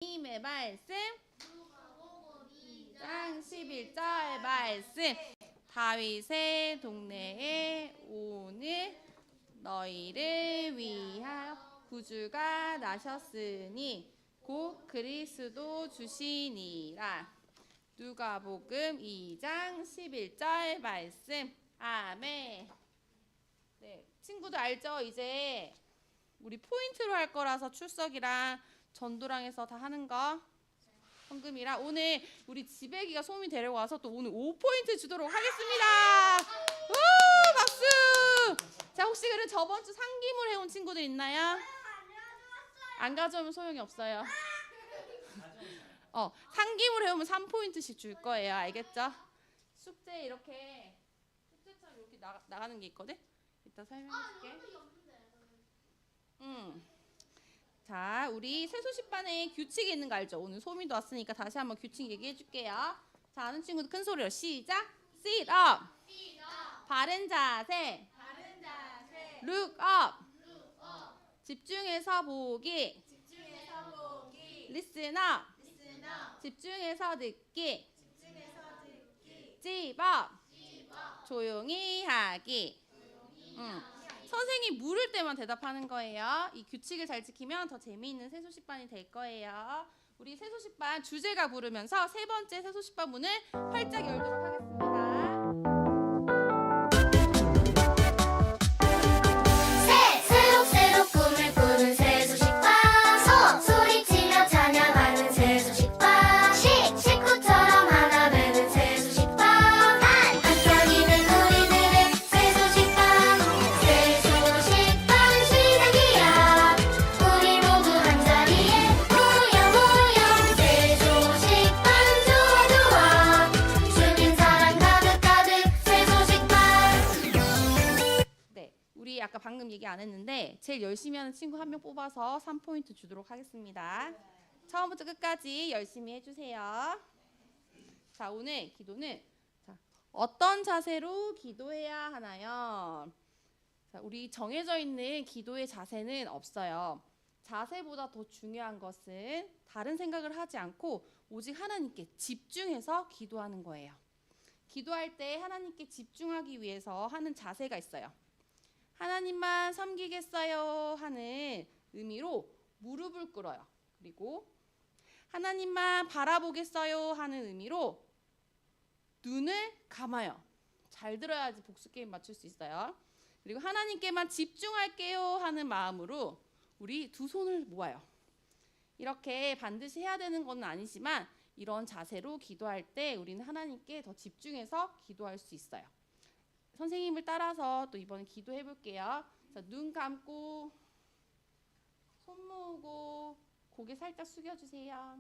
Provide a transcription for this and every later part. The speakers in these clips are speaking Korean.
하나님의 말씀 장 11절 말씀 다윗의 동네에 오늘 너희를 위하여 구주가 나셨으니 곧 그리스도 주시니라. 누가복음 2장 11절 말씀. 아멘. 네, 친구들 알죠? 이제 우리 포인트로 할 거라서 출석이랑 전도랑에서 다 하는 거 헌금이랑 오늘 우리 지배기가 소미 데리고 와서 또 오늘 5포인트 주도록 하겠습니다. 우, 박수. 자, 혹시 그럼 저번 주 상기물 해온 친구들 있나요? 안 가져오면 소용이 없어요. 상기물 해오면 3포인트씩 줄 거예요. 알겠죠? 숙제 이렇게 숙제처럼 이렇게 나가는 게 있거든. 이따 설명해줄게. 자, 우리 세수시반에 규칙이 있는 거 알죠? 오늘 소민도 왔으니까 다시 한번 규칙 얘기해 줄게요. 자, 아는 친구들 큰 소리로 시작. Sit up. 바른 자세. Look up. 집중해서 보기. Listen up. 집중해서 듣기. 집어. 조용히 하기. 선생님 물을 때만 대답하는 거예요. 이 규칙을 잘 지키면 더 재미있는 세수시반이 될 거예요. 우리 세수시반 주제가 부르면서 세 번째 세수시반 문을 활짝 열도록 하겠습니다. 새록새록 꿈을 꾸는 세수식반 소리치며 찬양하는 세수식반 식구처럼 하나 되는 세수식반 반짝이는 우리들의 세수식반 세수식반 시작이야. 우리 모두 한자리에 모여 세수식반 좋아 주님 사랑 가득가득 세수식반. 네, 우리 아까 방금 얘기 안 했는데 제일 열심히 하는 친구 한 명 뽑아서 3포인트 주도록 하겠습니다. 처음부터 끝까지 열심히 해주세요. 자, 오늘 기도는 어떤 자세로 기도해야 하나요? 자, 우리 정해져 있는 기도의 자세는 없어요. 자세보다 더 중요한 것은 다른 생각을 하지 않고 오직 하나님께 집중해서 기도하는 거예요. 기도할 때 하나님께 집중하기 위해서 하는 자세가 있어요. 하나님만 섬기겠어요 하는 의미로 무릎을 꿇어요. 그리고 하나님만 바라보겠어요 하는 의미로 눈을 감아요. 잘 들어야지 복수 게임 맞출 수 있어요. 그리고 하나님께만 집중할게요 하는 마음으로 우리 두 손을 모아요. 이렇게 반드시 해야 되는 건 아니지만 이런 자세로 기도할 때 우리는 하나님께 더 집중해서 기도할 수 있어요. 선생님을 따라서 또 이번에 기도해 볼게요. 자, 눈 감고 손 모으고 고개 살짝 숙여주세요.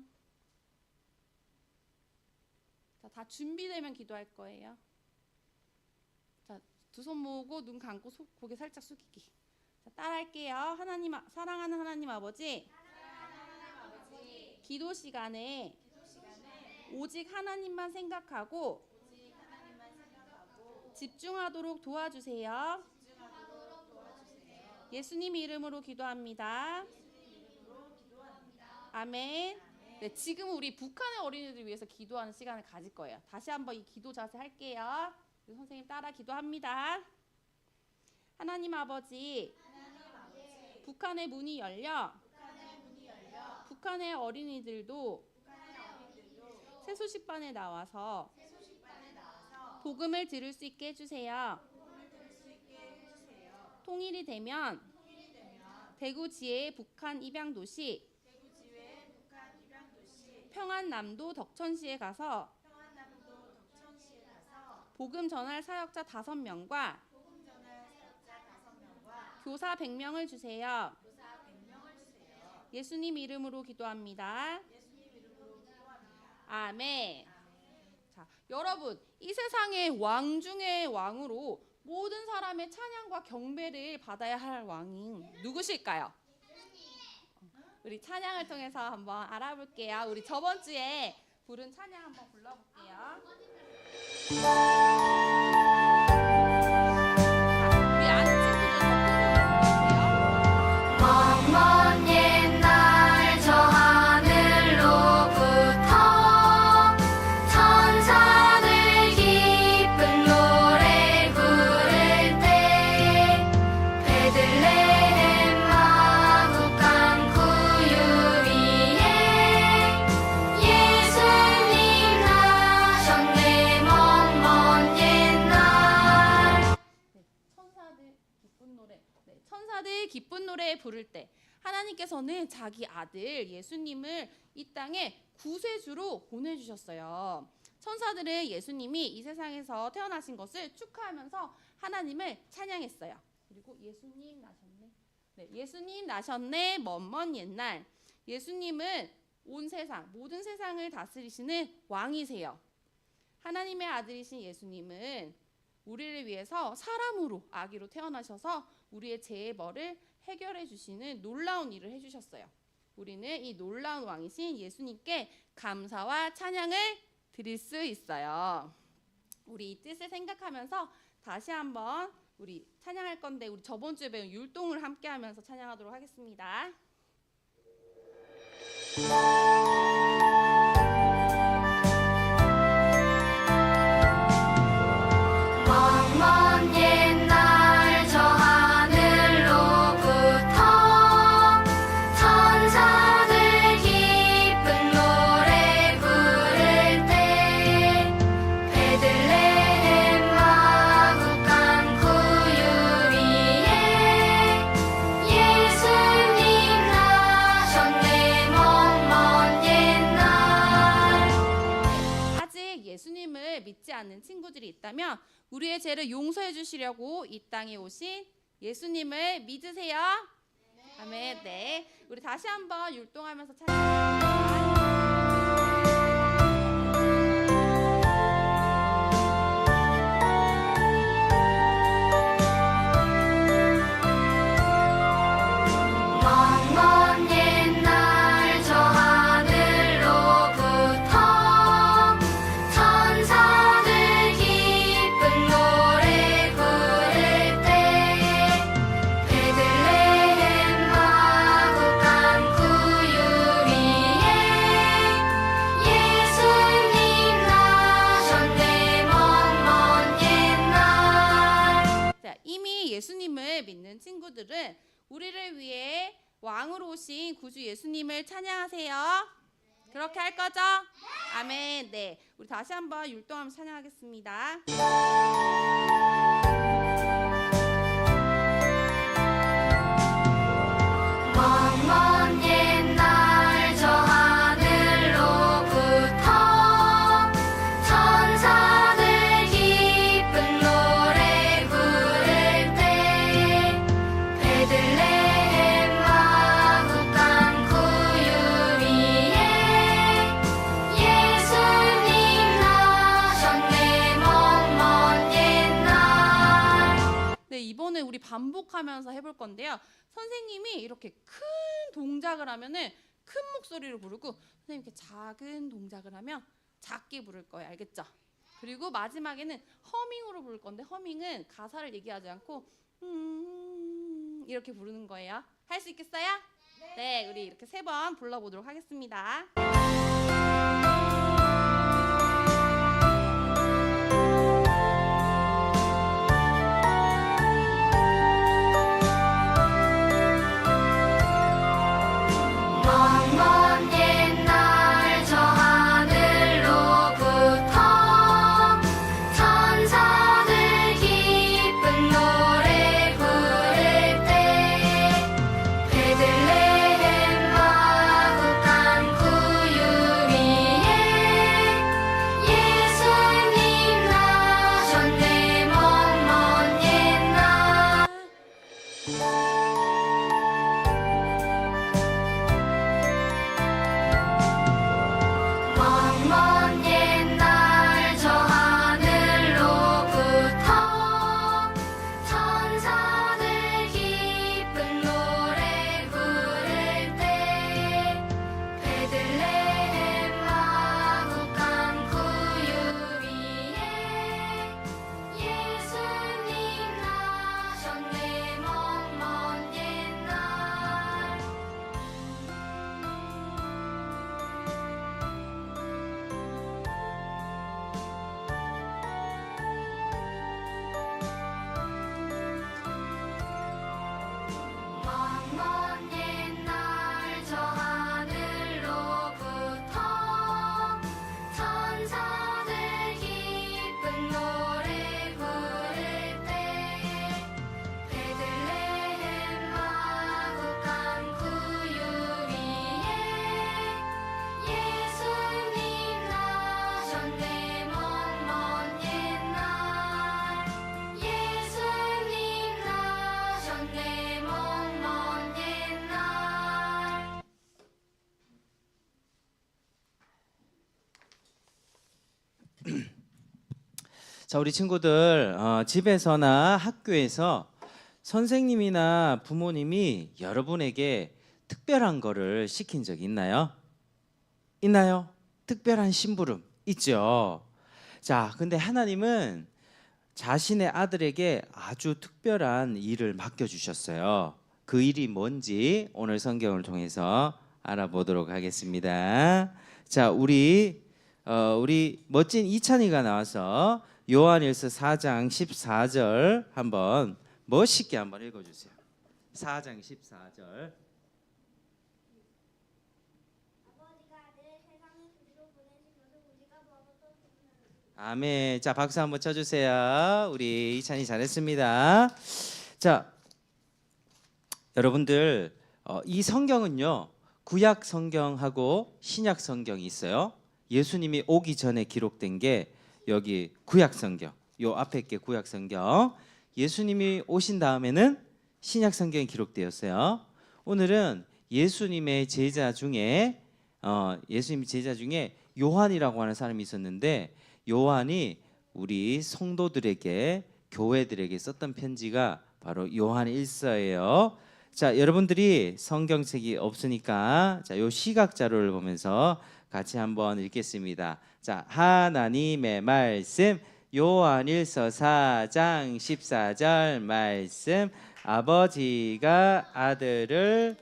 자, 다 준비되면 기도할 거예요. 자, 두 손 모으고 눈 감고 고개 살짝 숙이기. 자, 따라할게요. 하나님, 사랑하는 하나님 아버지. 기도 시간에 오직 하나님만 생각하고 집중하도록 도와주세요. 예수님 이름으로 기도합니다. 아멘. 네, 지금 우리 북한의 어린이들 위해서 기도하는 시간을 가질 거예요. 다시 한번 이 기도 자세 할게요. 선생님 따라 기도합니다. 하나님 아버지, 북한의 문이 열려 북한의 어린이들도 세수식반에 나와서 복음을 들을 수 있게 해주세요. 통일이 되면 대구지회 북한 입양도시 평안남도 덕천시에 가서 복음 전할 사역자 5명과 교사 100명을 주세요. 예수님 이름으로 기도합니다. 아멘. 자, 여러분, 이 세상의 왕 중의 왕으로 모든 사람의 찬양과 경배를 받아야 할 왕이 누구실까요? 우리 찬양을 통해서 한번 알아볼게요. 우리 저번 주에 부른 찬양 한번 불러볼게요. 우리 아는 친구들 먼 옛날 저 하늘 부를 때 하나님께서는 자기 아들 예수님을 이 땅에 구세주로 보내주셨어요. 천사들은 예수님이 이 세상에서 태어나신 것을 축하하면서 하나님을 찬양했어요. 그리고 예수님 나셨네. 네, 예수님 나셨네. 먼 옛날. 예수님은 온 세상, 모든 세상을 다스리시는 왕이세요. 하나님의 아들이신 예수님은 우리를 위해서 사람으로 아기로 태어나셔서 우리의 죄의 벌을 해결해 주시는 놀라운 일을 해주셨어요. 우리는 이 놀라운 왕이신 예수님께 감사와 찬양을 드릴 수 있어요. 우리 이 뜻을 생각하면서 다시 한번 우리 찬양할 건데 우리 저번 주에 배운 율동을 함께 하면서 찬양하도록 하겠습니다. 먼 옛날 저 하늘로부터 천사들 기쁜 노래 부를 때 베들레헴 마구간 구유리에 예수님 나셨네. 먼 옛날. 아직 예수님을 믿지 않는 친구들이 있다면 우리의 죄를 용서해 주시려고 이 땅에 오신 예수님을 믿으세요? 아멘. 네. 우리 다시 한번 율동하면서 찬양합니다. 먼 옛날 저 하늘로부터 천사들 기쁜 노래 부를 때 베들레헴 마구간 구유 위에 예수님 나셨네. 먼 옛날. 자, 이미 예수님을 믿는 친구들은 우리를 위해 왕으로 오신 구주 예수님을 찬양하세요. 그렇게 할 거죠? 아멘. 네. 우리 다시 한번 율동하면서 찬양하겠습니다. 먼 옛날 저 하늘로부터 천사들 기쁜 노래 부를 때 베들레헴 마구간 구유 위에 예수님 나셨네. 먼 옛날. 네, 이번에 우리 반복하면서 해볼 건데요. 선생님이 이렇게 큰 동작을 하면은 큰 목소리로 부르고 선생님 이렇게 작은 동작을 하면 작게 부를 거예요. 알겠죠? 그리고 마지막에는 허밍으로 부를 건데 허밍은 가사를 얘기하지 않고 이렇게 부르는 거예요. 할 수 있겠어요? 네, 우리 이렇게 3번 불러보도록 하겠습니다. 먼 옛날 저 하늘로부터 천사들 기쁜 노래 부를 때 베들레헴 마구간 구유 자, 우리 친구들 집에서나 학교에서 선생님이나 부모님이 여러분에게 특별한 거를 시킨 적 있나요? 있나요? 특별한 심부름 있죠. 자, 근데 하나님은 자신의 아들에게 아주 특별한 일을 맡겨주셨어요. 그 일이 뭔지 오늘 성경을 통해서 알아보도록 하겠습니다. 자, 우리 멋진 이찬이가 나와서 요한일서 4장 14절 한번 멋있게 한번 읽어주세요. 4장 14절. 아멘. 자, 박수 한번 쳐주세요. 우리 이찬이 잘했습니다. 자, 여러분들 이 성경은요, 구약 성경하고 신약 성경이 있어요. 예수님이 오기 전에 기록된 게 여기 구약 성경, 요 앞에 게 구약 성경. 예수님이 오신 다음에는 신약 성경이 기록되었어요. 오늘은 예수님의 제자 중에 요한이라고 하는 사람이 있었는데, 요한이 우리 성도들에게, 교회들에게 썼던 편지가 바로 요한일서예요. 자, 여러분들이 성경책이 없으니까 자, 요 시각 자료를 보면서 같이 한번 읽겠습니다. 자, 하나님의 말씀, 요한일서 4장 14절 말씀. 아버지가 아들을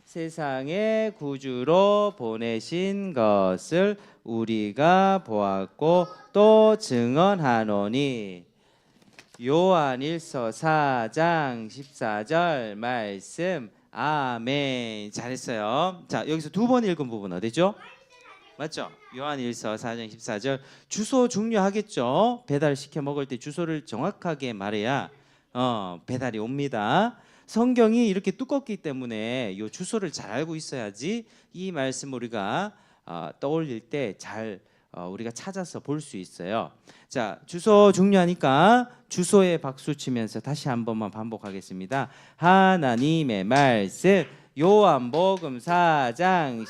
세상의 구주로 보내신 것을 우리가 보았고 또 증언하노니. 요한일서 4장 14절 말씀. 아멘. 잘했어요. 자, 여기서 두 번 읽은 부분 어디죠? 맞죠? 요한일서 4장 14절. 주소 중요하겠죠? 배달시켜 먹을 때 주소를 정확하게 말해야 배달이 옵니다. 성경이 이렇게 두껍기 때문에 이 주소를 잘 알고 있어야지 이 말씀 우리가 떠올릴 때 잘 우리가 찾아서 볼 수 있어요. 자, 주소 중요하니까 주소에 박수 치면서 다시 한 번만 반복하겠습니다. 하나님의 말씀. 요한복음 4장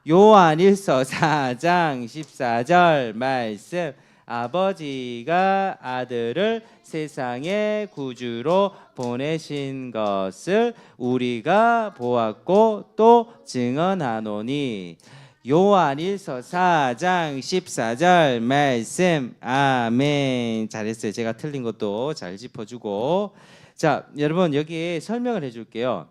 14요한일서 4장 14절 말씀. 아버지가 아들을 세상의 구주로 보내신 것을 우리가 보았고 또 증언하노니. 요한일서 4장 14절 말씀. 아멘. 잘했어요. 제가 틀린 것도 잘 짚어주고. 자, 여러분 여기 설명을 해줄게요.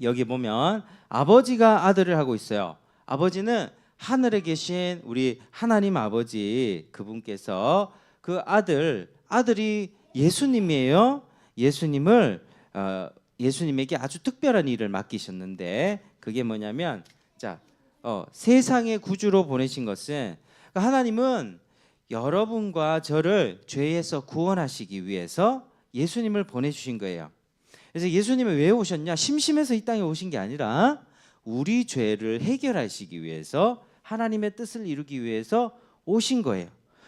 여기 보면 아버지가 아들을 하고 있어요. 아버지는 하늘에 계신 우리 하나님 아버지, 그분께서 그 아들이 예수님이에요. 예수님에게 아주 특별한 일을 맡기셨는데, 그게 뭐냐면 자, 세상의 구주로 보내신 것은, 그러니까 하나님은 여러분과 저를 죄에서 구원하시기 위해서 예수님을 보내주신 거예요. 그래서 예수님은 왜 오셨냐? 심심해서 이 땅에 오신 게 아니라 우리 죄를 해결하시기 위해서, 하나님의 뜻을 이루기 위해서 오신 거예요.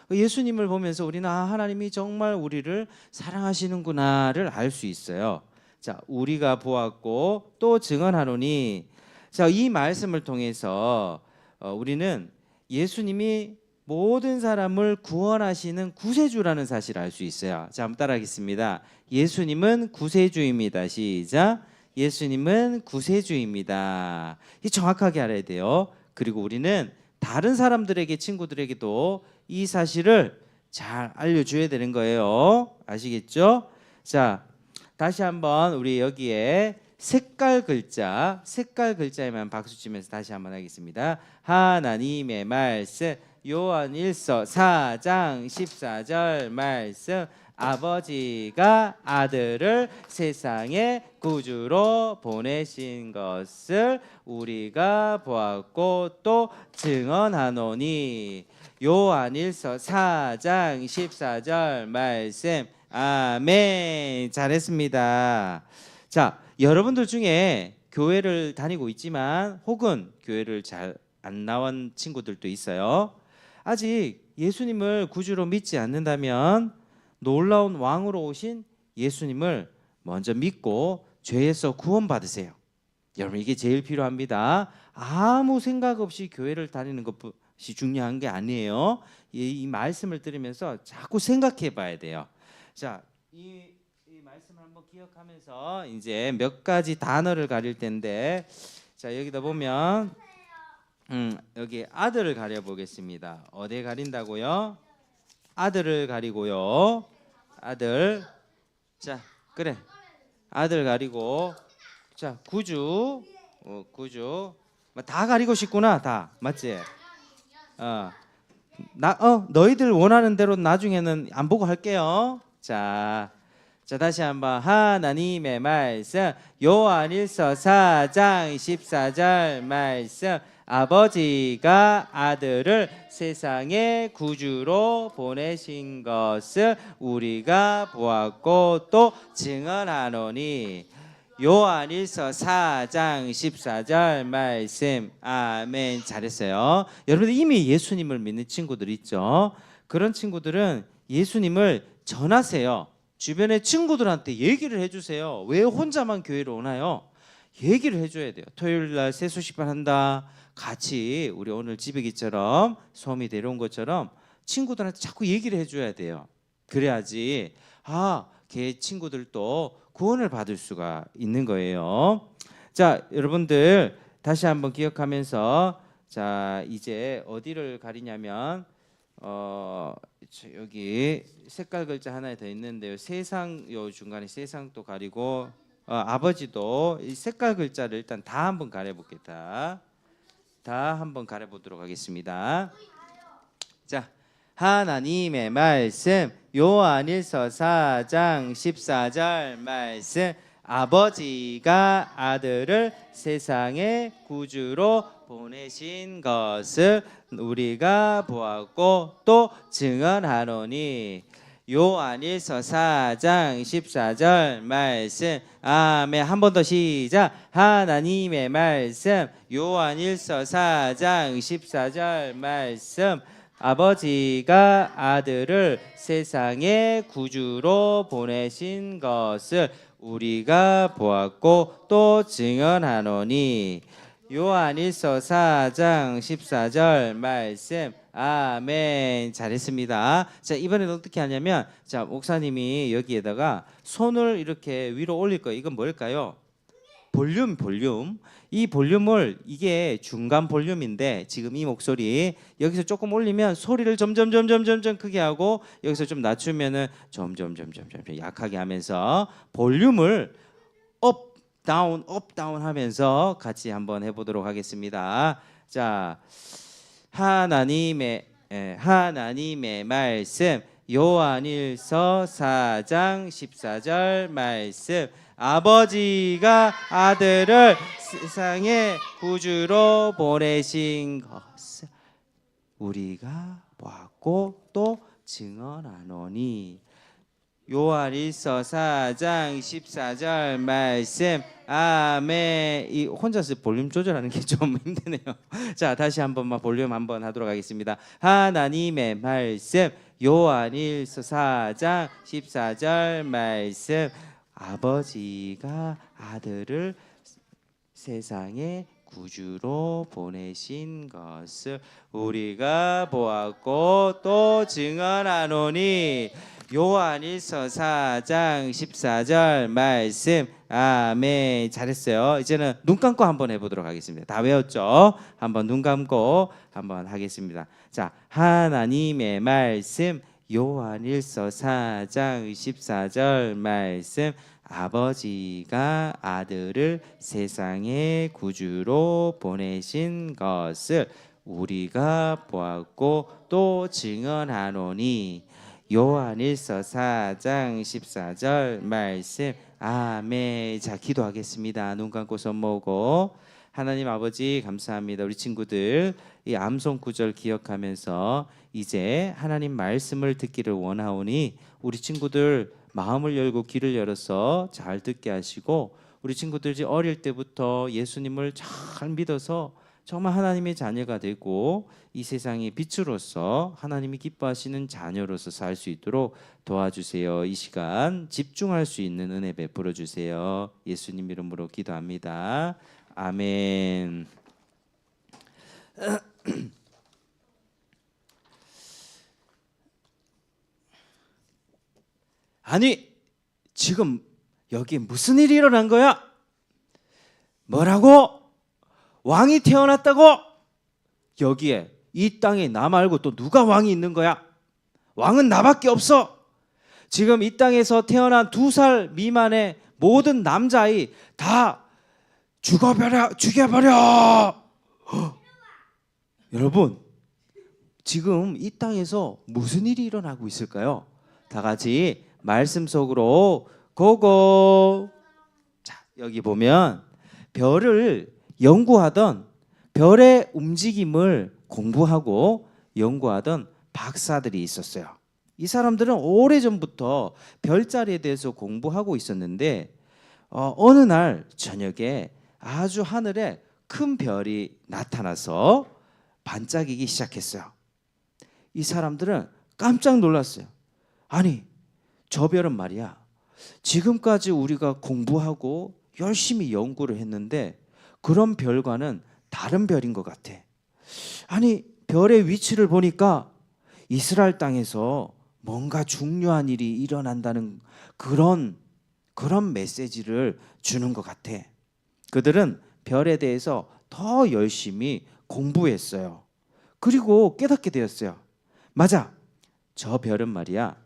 예수님을 보면서 우리는 하나님이 정말 우리를 사랑하시는구나를 알 수 있어요. 자, 우리가 보았고 또 증언하노니. 자, 이 말씀을 통해서 우리는 예수님이 모든 사람을 구원하시는 구세주라는 사실을 알 수 있어요. 자, 한번 따라하겠습니다. 예수님은 구세주입니다. 시작. 예수님은 구세주입니다. 이 정확하게 알아야 돼요. 그리고 우리는 다른 사람들에게, 친구들에게도 이 사실을 잘 알려줘야 되는 거예요. 아시겠죠? 자, 다시 한번 우리 여기에 색깔 글자에만 박수 치면서 다시 한번 하겠습니다. 하나님의 말씀. 요한일서 4장 14절 말씀. 아버지가 아들을 세상의 구주로 보내신 것을 우리가 보았고 또 증언하노니. 요한일서 4장 14절 말씀. 아멘. 잘했습니다. 자, 여러분들 중에 교회를 다니고 있지만 혹은 교회를 잘 안 나온 친구들도 있어요. 아직 예수님을 구주로 믿지 않는다면 놀라운 왕으로 오신 예수님을 먼저 믿고 죄에서 구원받으세요. 여러분, 이게 제일 필요합니다. 아무 생각 없이 교회를 다니는 것 것이 중요한 게 아니에요. 이 말씀을 들으면서 자꾸 생각해 봐야 돼요. 자, 이 말씀을 한번 기억하면서 이제 몇 가지 단어를 가릴 텐데, 자 여기다 보면 여기 아들을 가려 보겠습니다. 어디에 가린다고요? 아들을 가리고요. 아들. 자, 그래. 아들 가리고. 자, 구주. 구주. 다 가리고 싶구나. 다. 맞지? 너희들 원하는 대로 나중에는 안 보고 할게요. 자, 다시 한번 하나님의 말씀 요한일서 4장 14절 말씀 아버지가 아들을 세상의 구주로 보내신 것을 우리가 보았고 또 증언하노니 요한일서 4장 14절 말씀 아멘. 잘했어요. 여러분들 이미 예수님을 믿는 친구들 있죠? 그런 친구들은 예수님을 전하세요. 주변의 친구들한테 얘기를 해주세요. 왜 혼자만 교회로 오나요? 얘기를 해줘야 돼요. 토요일날 새 소식반 한다. 같이 우리 오늘 지배기처럼 소음이 데려온 것처럼 친구들한테 자꾸 얘기를 해줘야 돼요. 그래야지 걔 친구들도 구원을 받을 수가 있는 거예요. 자, 여러분들 다시 한번 기억하면서 자 이제 어디를 가리냐면 여기 색깔 글자 하나 더 있는데요. 세상 요 중간에 세상도 가리고 아버지도 이 색깔 글자를 일단 다 한번 가려볼게요. 다 한번 가려보도록 하겠습니다. 자, 하나님의 말씀 요한일서 4장 14절 말씀 아버지가 아들을 세상의 구주로 보내신 것을 우리가 보았고 또 증언하노니 요한일서 4장 14절 말씀 아멘. 한 번 더 시작. 하나님의 말씀 요한일서 4장 14절 말씀 아버지가 아들을 세상의 구주로 보내신 것을 우리가 보았고 또 증언하노니 요한일서 4장 14절 말씀 아멘. 잘했습니다. 자, 이번에는 어떻게 하냐면 자 목사님이 여기에다가 손을 이렇게 위로 올릴 거예요. 이건 뭘까요? 볼륨. 이 볼륨을 이게 중간 볼륨인데 지금 이 목소리 여기서 조금 올리면 소리를 점점 크게 하고 여기서 좀 낮추면은 점점 약하게 하면서 볼륨을 업 다운 하면서 같이 한번 해보도록 하겠습니다. 자, 하나님의 말씀 요한일서 4장 14절 말씀 아버지가 아들을 세상의 구주로 보내신 것을 우리가 보았고 또 증언하노니 요한일서 4장 14절 말씀 아멘. 이 혼자서 볼륨 조절하는 게 좀 힘드네요. 자, 다시 한번만 볼륨 한번 하도록 하겠습니다. 하나님의 말씀 요한일서 4장 14절 말씀 아버지가 아들을 세상의 구주로 보내신 것을 우리가 보았고 또 증언하노니 요한일서 4장 14절 말씀 아멘. 잘했어요. 이제는 눈 감고 한번 해보도록 하겠습니다. 다 외웠죠? 한번 눈 감고 한번 하겠습니다. 자, 하나님의 말씀 요한일서 4장 14절 말씀 아버지가 아들을 세상의 구주로 보내신 것을 우리가 보았고 또 증언하노니 요한일서 4장 14절 말씀 아멘. 자, 기도하겠습니다. 눈 감고 손 모으고 하나님 아버지 감사합니다. 우리 친구들 이 암송 구절 기억하면서 이제 하나님 말씀을 듣기를 원하오니 우리 친구들 마음을 열고 귀를 열어서 잘 듣게 하시고 우리 친구들이 어릴 때부터 예수님을 잘 믿어서 정말 하나님의 자녀가 되고 이 세상의 빛으로서 하나님이 기뻐하시는 자녀로서 살 수 있도록 도와주세요. 이 시간 집중할 수 있는 은혜 베풀어 주세요. 예수님 이름으로 기도합니다. 아멘. 아니 지금 여기 무슨 일이 일어난 거야? 뭐라고? 왕이 태어났다고? 여기에 이 땅에 나 말고 또 누가 왕이 있는 거야? 왕은 나밖에 없어. 지금 이 땅에서 태어난 2살 미만의 모든 남자아이 다 죽여버려. 여러분, 지금 이 땅에서 무슨 일이 일어나고 있을까요? 다 같이 말씀 속으로 고고. 자, 여기 보면 별을 연구하던, 별의 움직임을 공부하고 연구하던 박사들이 있었어요. 이 사람들은 오래전부터 별자리에 대해서 공부하고 있었는데 어느 날 저녁에 아주 하늘에 큰 별이 나타나서 반짝이기 시작했어요. 이 사람들은 깜짝 놀랐어요. 아니, 저 별은 말이야, 지금까지 우리가 공부하고 열심히 연구를 했는데 그런 별과는 다른 별인 것 같아. 아니, 별의 위치를 보니까 이스라엘 땅에서 뭔가 중요한 일이 일어난다는 그런 메시지를 주는 것 같아. 그들은 별에 대해서 더 열심히 공부했어요. 그리고 깨닫게 되었어요. 맞아, 저 별은 말이야,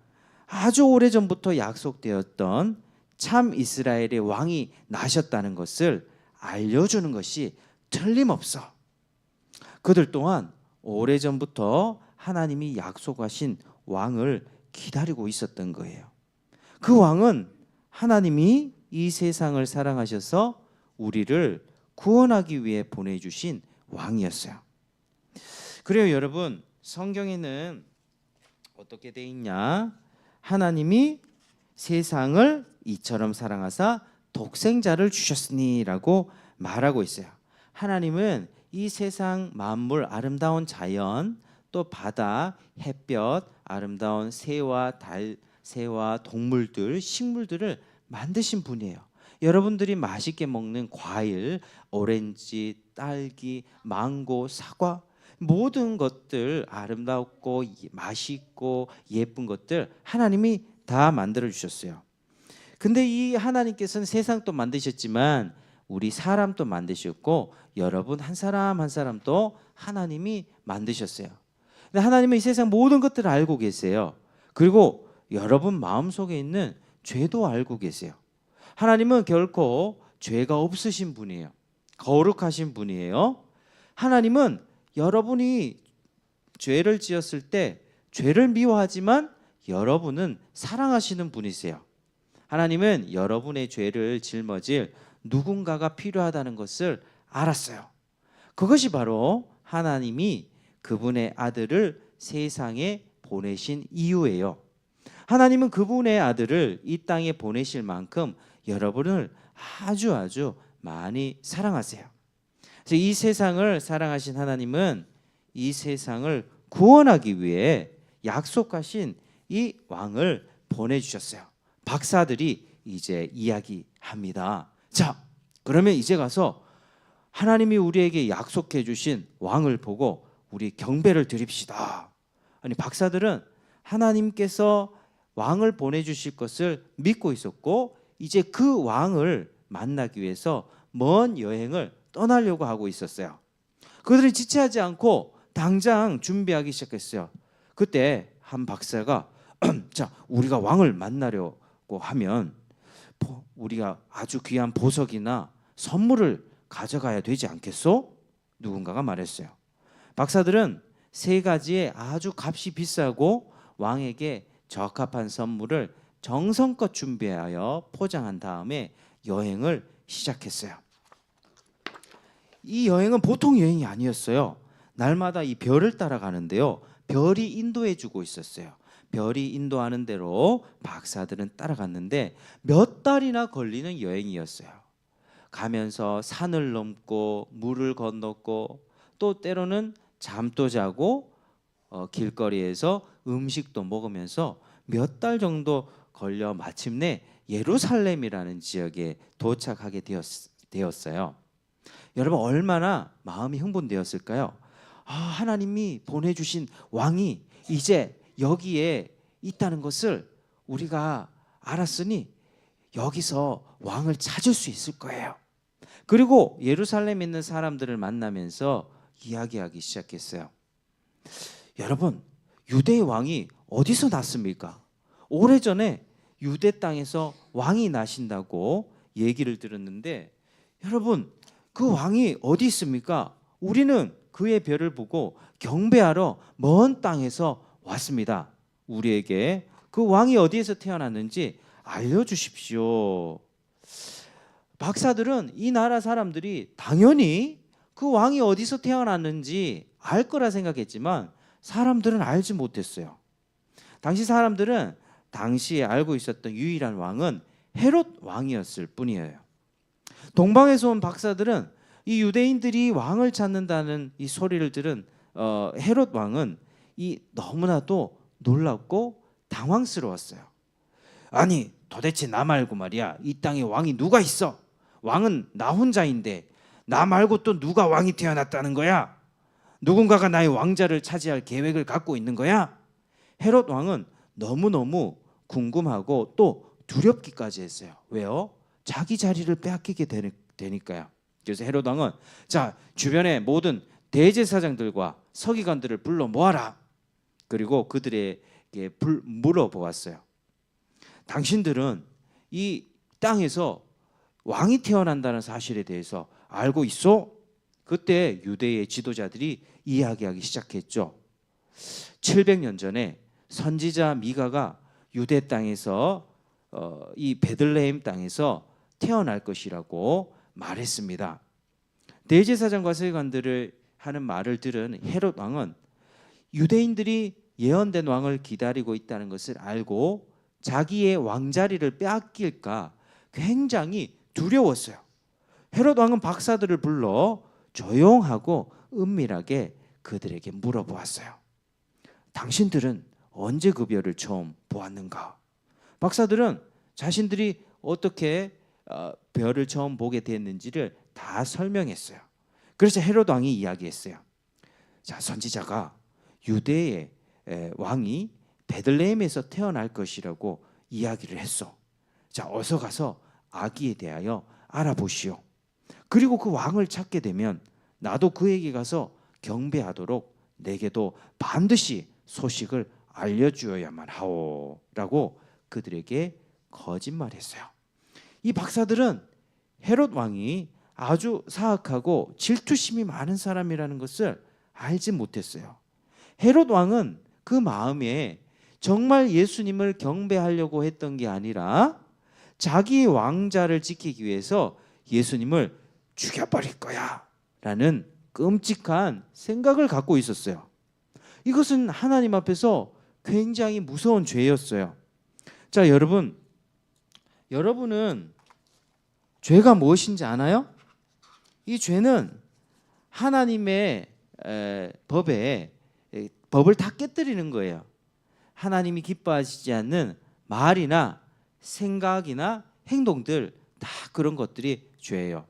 아주 오래전부터 약속되었던 참 이스라엘의 왕이 나셨다는 것을 알려주는 것이 틀림없어. 그들 또한 오래전부터 하나님이 약속하신 왕을 기다리고 있었던 거예요. 그 왕은 하나님이 이 세상을 사랑하셔서 우리를 구원하기 위해 보내주신 왕이었어요. 그래요, 여러분, 성경에는 어떻게 돼 있냐? 하나님이 세상을 이처럼 사랑하사 독생자를 주셨으니라고 말하고 있어요. 하나님은 이 세상 만물, 아름다운 자연, 또 바다, 햇볕, 아름다운 새와 달, 새와 동물들, 식물들을 만드신 분이에요. 여러분들이 맛있게 먹는 과일, 오렌지, 딸기, 망고, 사과, 모든 것들, 아름답고 맛있고 예쁜 것들 하나님이 다 만들어 주셨어요. 근데 이 하나님께서는 세상도 만드셨지만 우리 사람도 만드셨고 여러분 한 사람 한 사람도 하나님이 만드셨어요. 근데 하나님은 이 세상 모든 것들을 알고 계세요. 그리고 여러분 마음속에 있는 죄도 알고 계세요. 하나님은 결코 죄가 없으신 분이에요. 거룩하신 분이에요. 하나님은 여러분이 죄를 지었을 때 죄를 미워하지만 여러분은 사랑하시는 분이세요. 하나님은 여러분의 죄를 짊어질 누군가가 필요하다는 것을 알았어요. 그것이 바로 하나님이 그분의 아들을 세상에 보내신 이유예요. 하나님은 그분의 아들을 이 땅에 보내실 만큼 여러분을 아주 많이 사랑하세요. 그래서 이 세상을 사랑하신 하나님은 이 세상을 구원하기 위해 약속하신 이 왕을 보내주셨어요. 박사들이 이제 이야기합니다. 자, 그러면 이제 가서 하나님이 우리에게 약속해 주신 왕을 보고 우리 경배를 드립시다. 아니, 박사들은 하나님께서 왕을 보내주실 것을 믿고 있었고 이제 그 왕을 만나기 위해서 먼 여행을 떠나려고 하고 있었어요. 그들이 지체하지 않고 당장 준비하기 시작했어요. 그때 한 박사가 자, 우리가 왕을 만나려고 하면 우리가 아주 귀한 보석이나 선물을 가져가야 되지 않겠소? 누군가가 말했어요. 박사들은 3가지의 아주 값이 비싸고 왕에게 적합한 선물을 정성껏 준비하여 포장한 다음에 여행을 시작했어요. 이 여행은 보통 여행이 아니었어요. 날마다 이 별을 따라가는데요. 별이 인도해 주고 있었어요. 별이 인도하는 대로 박사들은 따라갔는데 몇 달이나 걸리는 여행이었어요. 가면서 산을 넘고 물을 건넜고 또 때로는 잠도 자고 길거리에서 음식도 먹으면서 몇 달 정도 걸려 마침내 예루살렘이라는 지역에 도착하게 되었어요. 여러분 얼마나 마음이 흥분되었을까요? 하나님이 보내주신 왕이 이제 여기에 있다는 것을 우리가 알았으니 여기서 왕을 찾을 수 있을 거예요. 그리고 예루살렘에 있는 사람들을 만나면서 이야기하기 시작했어요. 여러분, 유대의 왕이 어디서 났습니까? 오래전에 유대 땅에서 왕이 나신다고 얘기를 들었는데, 여러분, 그 왕이 어디 있습니까? 우리는 그의 별을 보고 경배하러 먼 땅에서 왔습니다. 우리에게 그 왕이 어디에서 태어났는지 알려주십시오. 박사들은 이 나라 사람들이 당연히 그 왕이 어디서 태어났는지 알 거라 생각했지만 사람들은 알지 못했어요. 당시 사람들은 당시에 알고 있었던 유일한 왕은 헤롯 왕이었을 뿐이에요. 동방에서 온 박사들은 이 유대인들이 왕을 찾는다는 이 소리를 들은 헤롯 왕은 너무나도 놀랍고 당황스러웠어요. 아니, 도대체 나 말고 말이야, 이 땅에 왕이 누가 있어? 왕은 나 혼자인데 나 말고 또 누가 왕이 태어났다는 거야? 누군가가 나의 왕자를 차지할 계획을 갖고 있는 거야? 헤롯 왕은 너무너무 궁금하고 또 두렵기까지 했어요. 왜요? 자기 자리를 빼앗기게 되니까요. 그래서 헤롯 왕은 자, 주변의 모든 대제사장들과 서기관들을 불러 모아라. 그리고 그들에게 물어보았어요. 당신들은 이 땅에서 왕이 태어난다는 사실에 대해서 알고 있어? 그때 유대의 지도자들이 이야기하기 시작했죠. 700년 전에 선지자 미가가 유대 땅에서 이 베들레헴 땅에서 태어날 것이라고 말했습니다. 대제사장과 서기관들을 하는 말을 들은 헤롯 왕은 유대인들이 예언된 왕을 기다리고 있다는 것을 알고 자기의 왕자리를 빼앗길까 굉장히 두려웠어요. 헤롯 왕은 박사들을 불러 조용하고 은밀하게 그들에게 물어보았어요. 당신들은 언제 그 별을 처음 보았는가? 박사들은 자신들이 어떻게 별을 처음 보게 됐는지를 다 설명했어요. 그래서 헤롯 왕이 이야기했어요. 자, 선지자가 유대의 왕이 베들레헴에서 태어날 것이라고 이야기를 했어. 자, 어서 가서 아기에 대하여 알아보시오. 그리고 그 왕을 찾게 되면 나도 그에게 가서 경배하도록 내게도 반드시 소식을 알려주어야만 하오라고 그들에게 거짓말했어요. 이 박사들은 헤롯 왕이 아주 사악하고 질투심이 많은 사람이라는 것을 알지 못했어요. 헤롯 왕은 그 마음에 정말 예수님을 경배하려고 했던 게 아니라 자기의 왕자를 지키기 위해서 예수님을 죽여버릴 거야 라는 끔찍한 생각을 갖고 있었어요. 이것은 하나님 앞에서 굉장히 무서운 죄였어요. 자, 여러분은 죄가 무엇인지 아나요? 이 죄는 하나님의 법을 다 깨뜨리는 거예요. 하나님이 기뻐하시지 않는 말이나 생각이나 행동들, 다 그런 것들이 죄예요.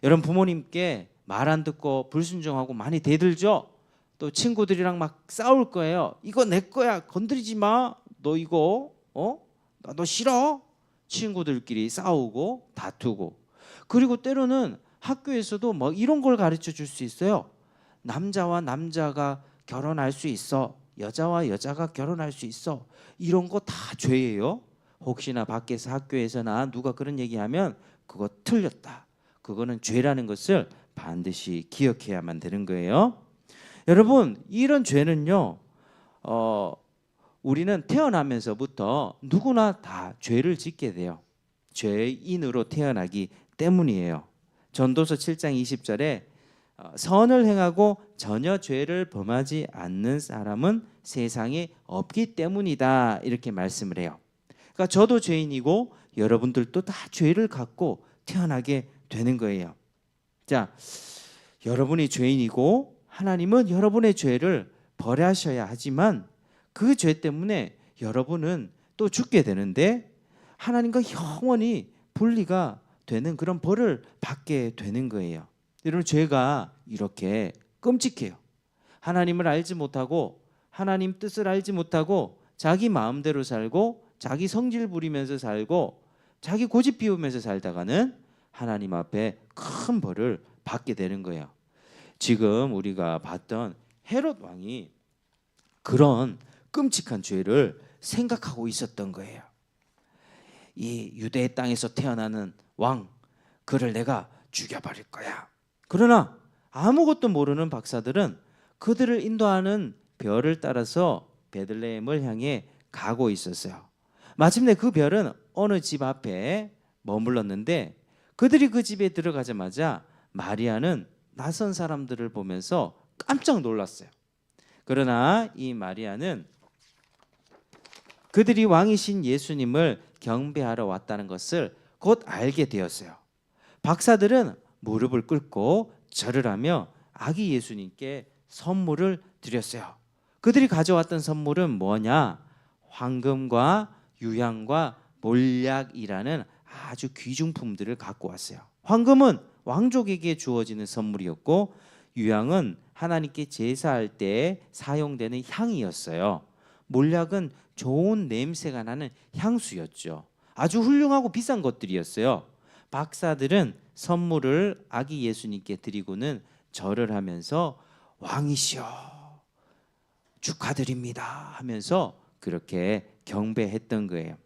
여러분, 부모님께 말 안 듣고 불순종하고 많이 대들죠? 또 친구들이랑 막 싸울 거예요. 이거 내 거야, 건드리지 마. 너 이거 너 싫어? 친구들끼리 싸우고 다투고. 그리고 때로는 학교에서도 뭐 이런 걸 가르쳐 줄 수 있어요. 남자와 남자가 결혼할 수 있어. 여자와 여자가 결혼할 수 있어. 이런 거 다 죄예요. 혹시나 밖에서 학교에서나 누가 그런 얘기하면 그거 틀렸다. 그거는 죄라는 것을 반드시 기억해야만 되는 거예요. 여러분, 이런 죄는요, 우리는 태어나면서부터 누구나 다 죄를 짓게 돼요. 죄인으로 태어나기 때문이에요. 전도서 7장 20절에 선을 행하고 전혀 죄를 범하지 않는 사람은 세상에 없기 때문이다, 이렇게 말씀을 해요. 그러니까 저도 죄인이고 여러분들도 다 죄를 갖고 태어나게 되는 거예요. 자, 여러분이 죄인이고 하나님은 여러분의 죄를 벌하셔야 하지만 그 죄 때문에 여러분은 또 죽게 되는데 하나님과 영원히 분리가 되는 그런 벌을 받게 되는 거예요. 여러분, 죄가 이렇게 끔찍해요. 하나님을 알지 못하고 하나님 뜻을 알지 못하고 자기 마음대로 살고 자기 성질 부리면서 살고 자기 고집 피우면서 살다가는 하나님 앞에 큰 벌을 받게 되는 거예요. 지금 우리가 봤던 헤롯 왕이 그런 끔찍한 죄를 생각하고 있었던 거예요. 이 유대 땅에서 태어나는 왕, 그를 내가 죽여버릴 거야. 그러나 아무것도 모르는 박사들은 그들을 인도하는 별을 따라서 베들레헴을 향해 가고 있었어요. 마침내 그 별은 어느 집 앞에 머물렀는데 그들이 그 집에 들어가자마자 마리아는 낯선 사람들을 보면서 깜짝 놀랐어요. 그러나 이 마리아는 그들이 왕이신 예수님을 경배하러 왔다는 것을 곧 알게 되었어요. 박사들은 무릎을 꿇고 절을 하며 아기 예수님께 선물을 드렸어요. 그들이 가져왔던 선물은 뭐냐? 황금과 유향과 몰약이라는 아주 귀중품들을 갖고 왔어요. 황금은 왕족에게 주어지는 선물이었고 유향은 하나님께 제사할 때 사용되는 향이었어요. 몰약은 좋은 냄새가 나는 향수였죠. 아주 훌륭하고 비싼 것들이었어요. 박사들은 선물을 아기 예수님께 드리고는 절을 하면서 왕이시여 축하드립니다 하면서 그렇게 경배했던 거예요.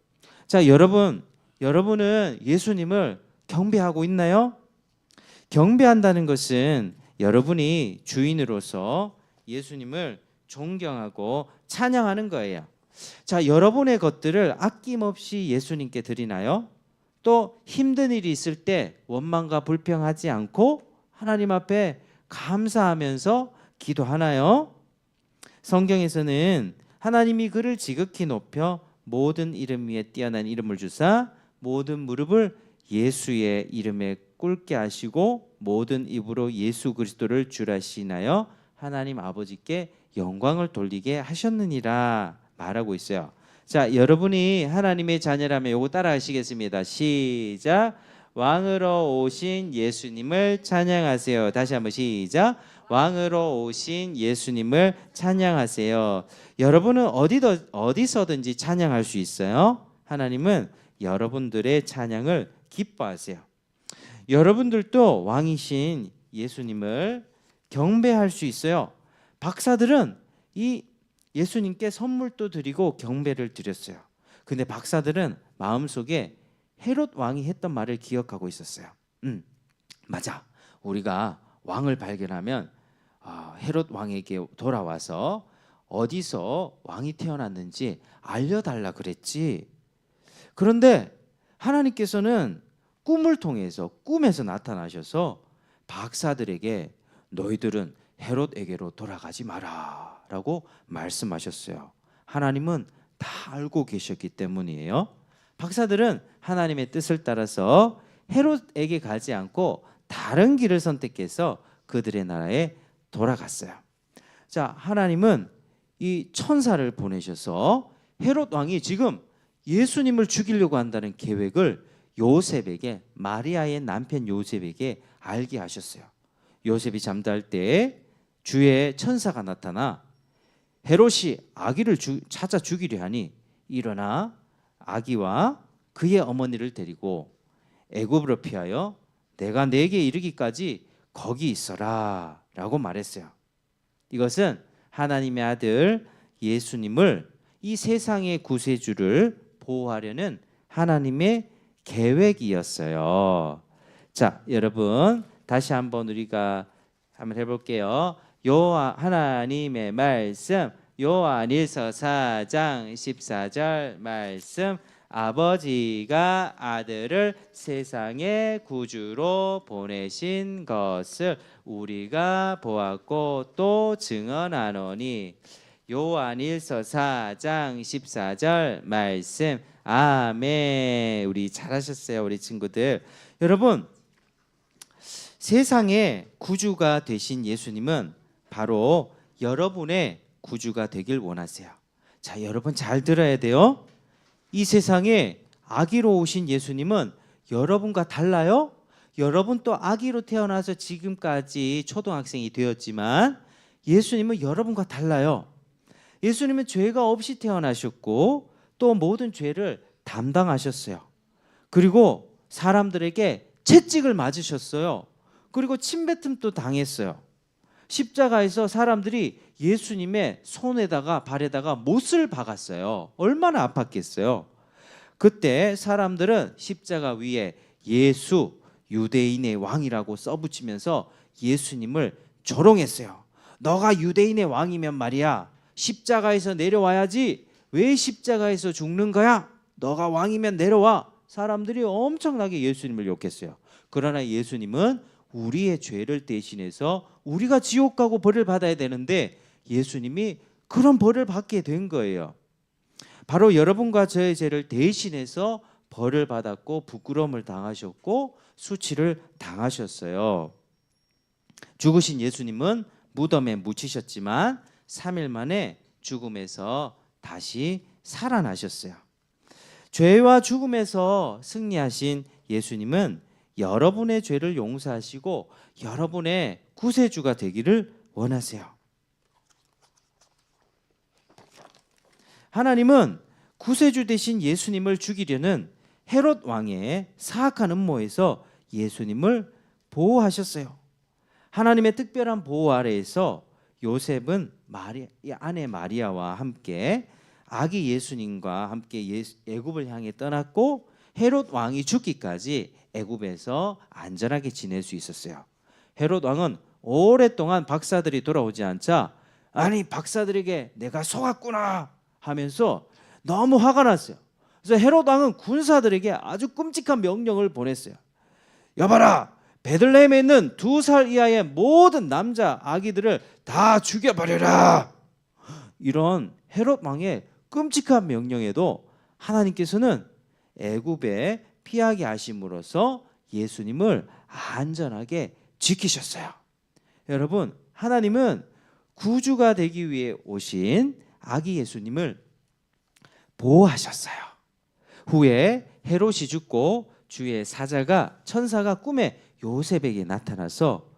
자, 여러분은 예수님을 경배하고 있나요? 경배한다는 것은 여러분이 주인으로서 예수님을 존경하고 찬양하는 거예요. 자, 여러분의 것들을 아낌없이 예수님께 드리나요? 또 힘든 일이 있을 때 원망과 불평하지 않고 하나님 앞에 감사하면서 기도하나요? 성경에서는 하나님이 그를 지극히 높여 모든 이름 위에 뛰어난 이름을 주사 모든 무릎을 예수의 이름에 꿇게 하시고 모든 입으로 예수 그리스도를 주라시나요? 하나님 아버지께 영광을 돌리게 하셨느니라 말하고 있어요. 자, 여러분이 하나님의 자녀라면 요거 따라 하시겠습니다. 시작. 왕으로 오신 예수님을 찬양하세요. 다시 한번 시작. 왕으로 오신 예수님을 찬양하세요. 여러분은 어디서든지 찬양할 수 있어요. 하나님은 여러분들의 찬양을 기뻐하세요. 여러분들도 왕이신 예수님을 경배할 수 있어요. 박사들은 이 예수님께 선물도 드리고 경배를 드렸어요. 근데 박사들은 마음속에 헤롯 왕이 했던 말을 기억하고 있었어요. 맞아. 우리가 왕을 발견하면 헤롯 왕에게 돌아와서 어디서 왕이 태어났는지 알려달라 그랬지. 그런데 하나님께서는 꿈을 통해서 꿈에서 나타나셔서 박사들에게 너희들은 헤롯에게로 돌아가지 마라 라고 말씀하셨어요. 하나님은 다 알고 계셨기 때문이에요. 박사들은 하나님의 뜻을 따라서 헤롯에게 가지 않고 다른 길을 선택해서 그들의 나라에 돌아갔어요. 자, 하나님은 이 천사를 보내셔서 헤롯 왕이 지금 예수님을 죽이려고 한다는 계획을 요셉에게, 마리아의 남편 요셉에게 알게 하셨어요. 요셉이 잠잘 때 주의 천사가 나타나 헤롯이 아기를 찾아 죽이려 하니 일어나 아기와 그의 어머니를 데리고 애굽으로 피하여 내가 내게 이르기까지 거기 있어라 라고 말했어요. 이것은 하나님의 아들 예수님을, 이 세상의 구세주를 보호하려는 하나님의 계획이었어요. 자, 여러분 다시 한번 우리가 한번 해볼게요. 하나님의 말씀, 요한일서 4장 14절 말씀. 아버지가 아들을 세상의 구주로 보내신 것을 우리가 보았고 또 증언하노니. 요한일서 4장 14절 말씀. 아멘. 우리 잘하셨어요, 우리 친구들. 여러분, 세상의 구주가 되신 예수님은 바로 여러분의 구주가 되길 원하세요. 자, 여러분 잘 들어야 돼요. 이 세상에 아기로 오신 예수님은 여러분과 달라요? 여러분 또 아기로 태어나서 지금까지 초등학생이 되었지만 예수님은 여러분과 달라요. 예수님은 죄가 없이 태어나셨고 또 모든 죄를 담당하셨어요. 그리고 사람들에게 채찍을 맞으셨어요. 그리고 침뱉음도 당했어요. 십자가에서 사람들이 예수님의 손에다가 발에다가 못을 박았어요. 얼마나 아팠겠어요. 그때 사람들은 십자가 위에 예수 유대인의 왕이라고 써붙이면서 예수님을 조롱했어요. 너가 유대인의 왕이면 말이야 십자가에서 내려와야지 왜 십자가에서 죽는 거야? 너가 왕이면 내려와. 사람들이 엄청나게 예수님을 욕했어요. 그러나 예수님은 우리의 죄를 대신해서 우리가 지옥 가고 벌을 받아야 되는데 예수님이 그런 벌을 받게 된 거예요. 바로 여러분과 저의 죄를 대신해서 벌을 받았고 부끄러움을 당하셨고 수치를 당하셨어요. 죽으신 예수님은 무덤에 묻히셨지만 3일 만에 죽음에서 다시 살아나셨어요. 죄와 죽음에서 승리하신 예수님은 여러분의 죄를 용서하시고 여러분의 구세주가 되기를 원하세요. 하나님은 구세주 되신 예수님을 죽이려는 헤롯 왕의 사악한 음모에서 예수님을 보호하셨어요. 하나님의 특별한 보호 아래에서 요셉은 아내 마리아와 함께 아기 예수님과 함께 애굽을 향해 떠났고 헤롯 왕이 죽기까지 애굽에서 안전하게 지낼 수 있었어요. 헤롯 왕은 오랫동안 박사들이 돌아오지 않자 아니 박사들에게 내가 속았구나 하면서 너무 화가 났어요. 그래서 헤롯 왕은 군사들에게 아주 끔찍한 명령을 보냈어요. 여봐라, 베들레헴에 있는 2살 이하의 모든 남자 아기들을 다 죽여버려라. 이런 헤롯 왕의 끔찍한 명령에도 하나님께서는 애굽에 피하게 하심으로써 예수님을 안전하게 지키셨어요. 여러분, 하나님은 구주가 되기 위해 오신 아기 예수님을 보호하셨어요. 후에 헤롯이 죽고 주의 사자가 천사가 꿈에 요셉에게 나타나서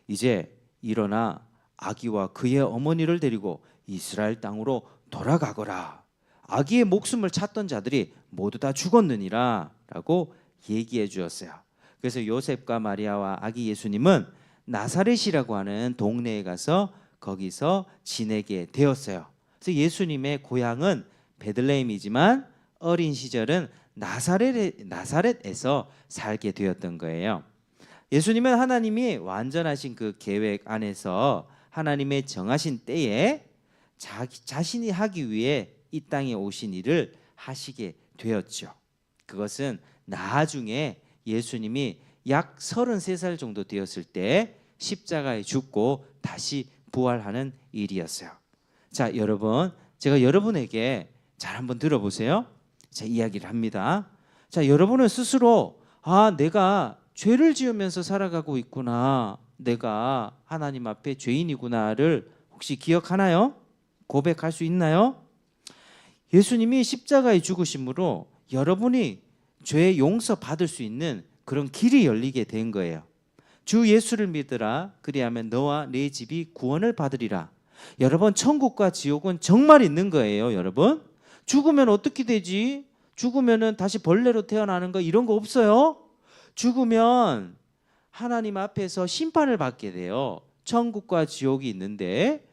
이제 일어나 아기와 그의 어머니를 데리고 이스라엘 땅으로 돌아가거라. 아기의 목숨을 찾던 자들이 모두 다 죽었느니라 라고 얘기해 주었어요. 그래서 요셉과 마리아와 아기 예수님은 나사렛이라고 하는 동네에 가서 거기서 지내게 되었어요. 그래서 예수님의 고향은 베들레헴이지만 어린 시절은 나사렛에서 살게 되었던 거예요. 예수님은 하나님이 완전하신 그 계획 안에서 하나님의 정하신 때에 자신이 하기 위해 이 땅에 오신 일을 하시게 되었죠. 그것은 나중에 예수님이 약 33살 정도 되었을 때 십자가에 죽고 다시 부활하는 일이었어요. 자, 여러분, 제가 여러분에게 잘 한번 들어보세요. 제 이야기를 합니다. 자, 여러분은 스스로 내가 죄를 지으면서 살아가고 있구나. 내가 하나님 앞에 죄인이구나를 혹시 기억하나요? 고백할 수 있나요? 예수님이 십자가에 죽으심으로 여러분이 죄 용서 받을 수 있는 그런 길이 열리게 된 거예요. 주 예수를 믿으라. 그리하면 너와 네 집이 구원을 받으리라. 여러분, 천국과 지옥은 정말 있는 거예요. 여러분, 죽으면 어떻게 되지? 죽으면은 다시 벌레로 태어나는 거 이런 거 없어요. 죽으면 하나님 앞에서 심판을 받게 돼요. 천국과 지옥이 있는데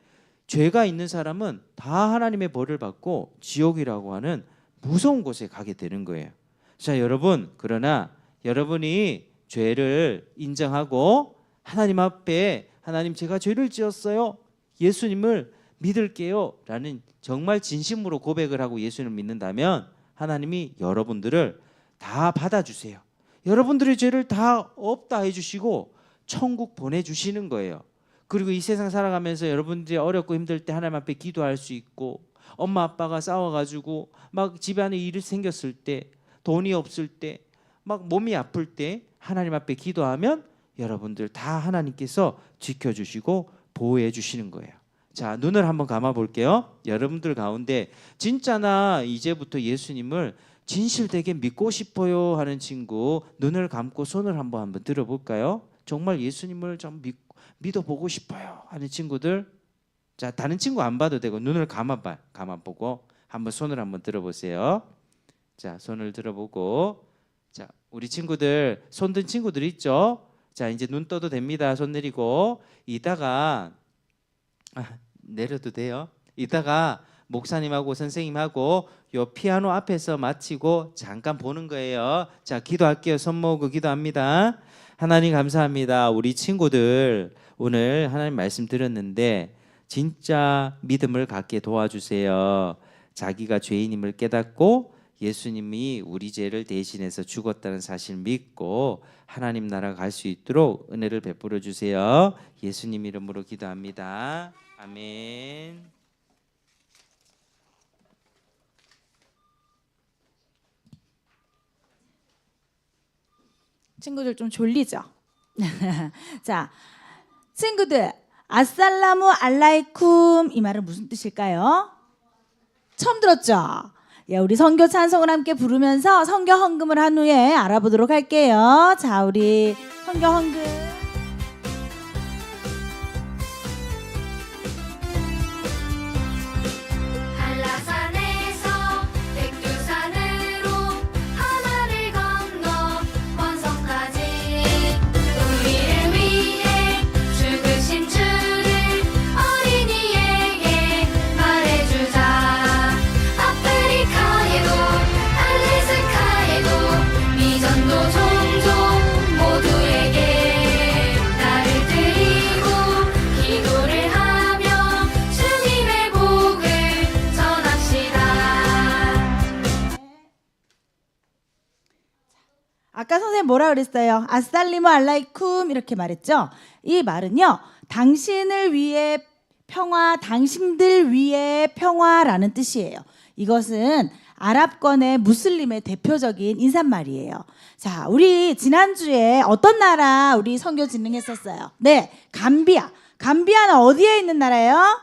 죄가 있는 사람은 다 하나님의 벌을 받고 지옥이라고 하는 무서운 곳에 가게 되는 거예요. 자, 여러분, 그러나 여러분이 죄를 인정하고 하나님 앞에 하나님 제가 죄를 지었어요. 예수님을 믿을게요 라는 정말 진심으로 고백을 하고 예수님을 믿는다면 하나님이 여러분들을 다 받아주세요. 여러분들의 죄를 다 없다 해주시고 천국 보내주시는 거예요. 그리고 이 세상 살아가면서 여러분들이 어렵고 힘들 때 하나님 앞에 기도할 수 있고 엄마 아빠가 싸워가지고 막 집안에 일이 생겼을 때 돈이 없을 때 막 몸이 아플 때 하나님 앞에 기도하면 여러분들 다 하나님께서 지켜주시고 보호해 주시는 거예요. 자, 눈을 한번 감아 볼게요. 여러분들 가운데 진짜 나 이제부터 예수님을 진실되게 믿고 싶어요 하는 친구 눈을 감고 손을 한번 들어볼까요? 정말 예수님을 좀 믿어보고 싶어요 하는 친구들. 자, 다른 친구 안 봐도 되고 눈을 감아보고 한번 손을 한번 들어보세요. 자, 손을 들어보고, 자, 우리 친구들 손 든 친구들 있죠? 자, 이제 눈 떠도 됩니다. 손 내리고 이따가 내려도 돼요. 이따가 목사님하고 선생님하고 요 피아노 앞에서 마치고 잠깐 보는 거예요. 자, 기도할게요. 손 모으고 기도합니다. 하나님 감사합니다. 우리 친구들 오늘 하나님 말씀 들었는데 진짜 믿음을 갖게 도와주세요. 자기가 죄인임을 깨닫고 예수님이 우리 죄를 대신해서 죽었다는 사실 믿고 하나님 나라 갈 수 있도록 은혜를 베풀어 주세요. 예수님 이름으로 기도합니다. 아멘. 친구들 좀 졸리죠? 자, 친구들 아살라무 알라이쿰 이 말은 무슨 뜻일까요? 처음 들었죠? 예, 우리 선교 찬송을 함께 부르면서 선교 헌금을 한 후에 알아보도록 할게요. 자, 우리 선교 헌금. 한라산에서 백두산으로 하나를 건너 원성까지 우리를 위해 죽으신 주를 어린이에게 말해주자. 아프리카에도 알래스카에도 미전도 종종 모두에게 나를 드리고 기도를 하며 주님의 복을 전합시다. 아까 선생님 뭐라 그랬어요? 아살리무 알라이쿰 이렇게 말했죠? 이 말은요, 당신을 위해 평화, 당신들 위해 평화라는 뜻이에요. 이것은 아랍권의 무슬림의 대표적인 인사말이에요. 자, 우리 지난주에 어떤 나라 우리 선교 진행했었어요? 네, 감비아. 감비아는 어디에 있는 나라예요?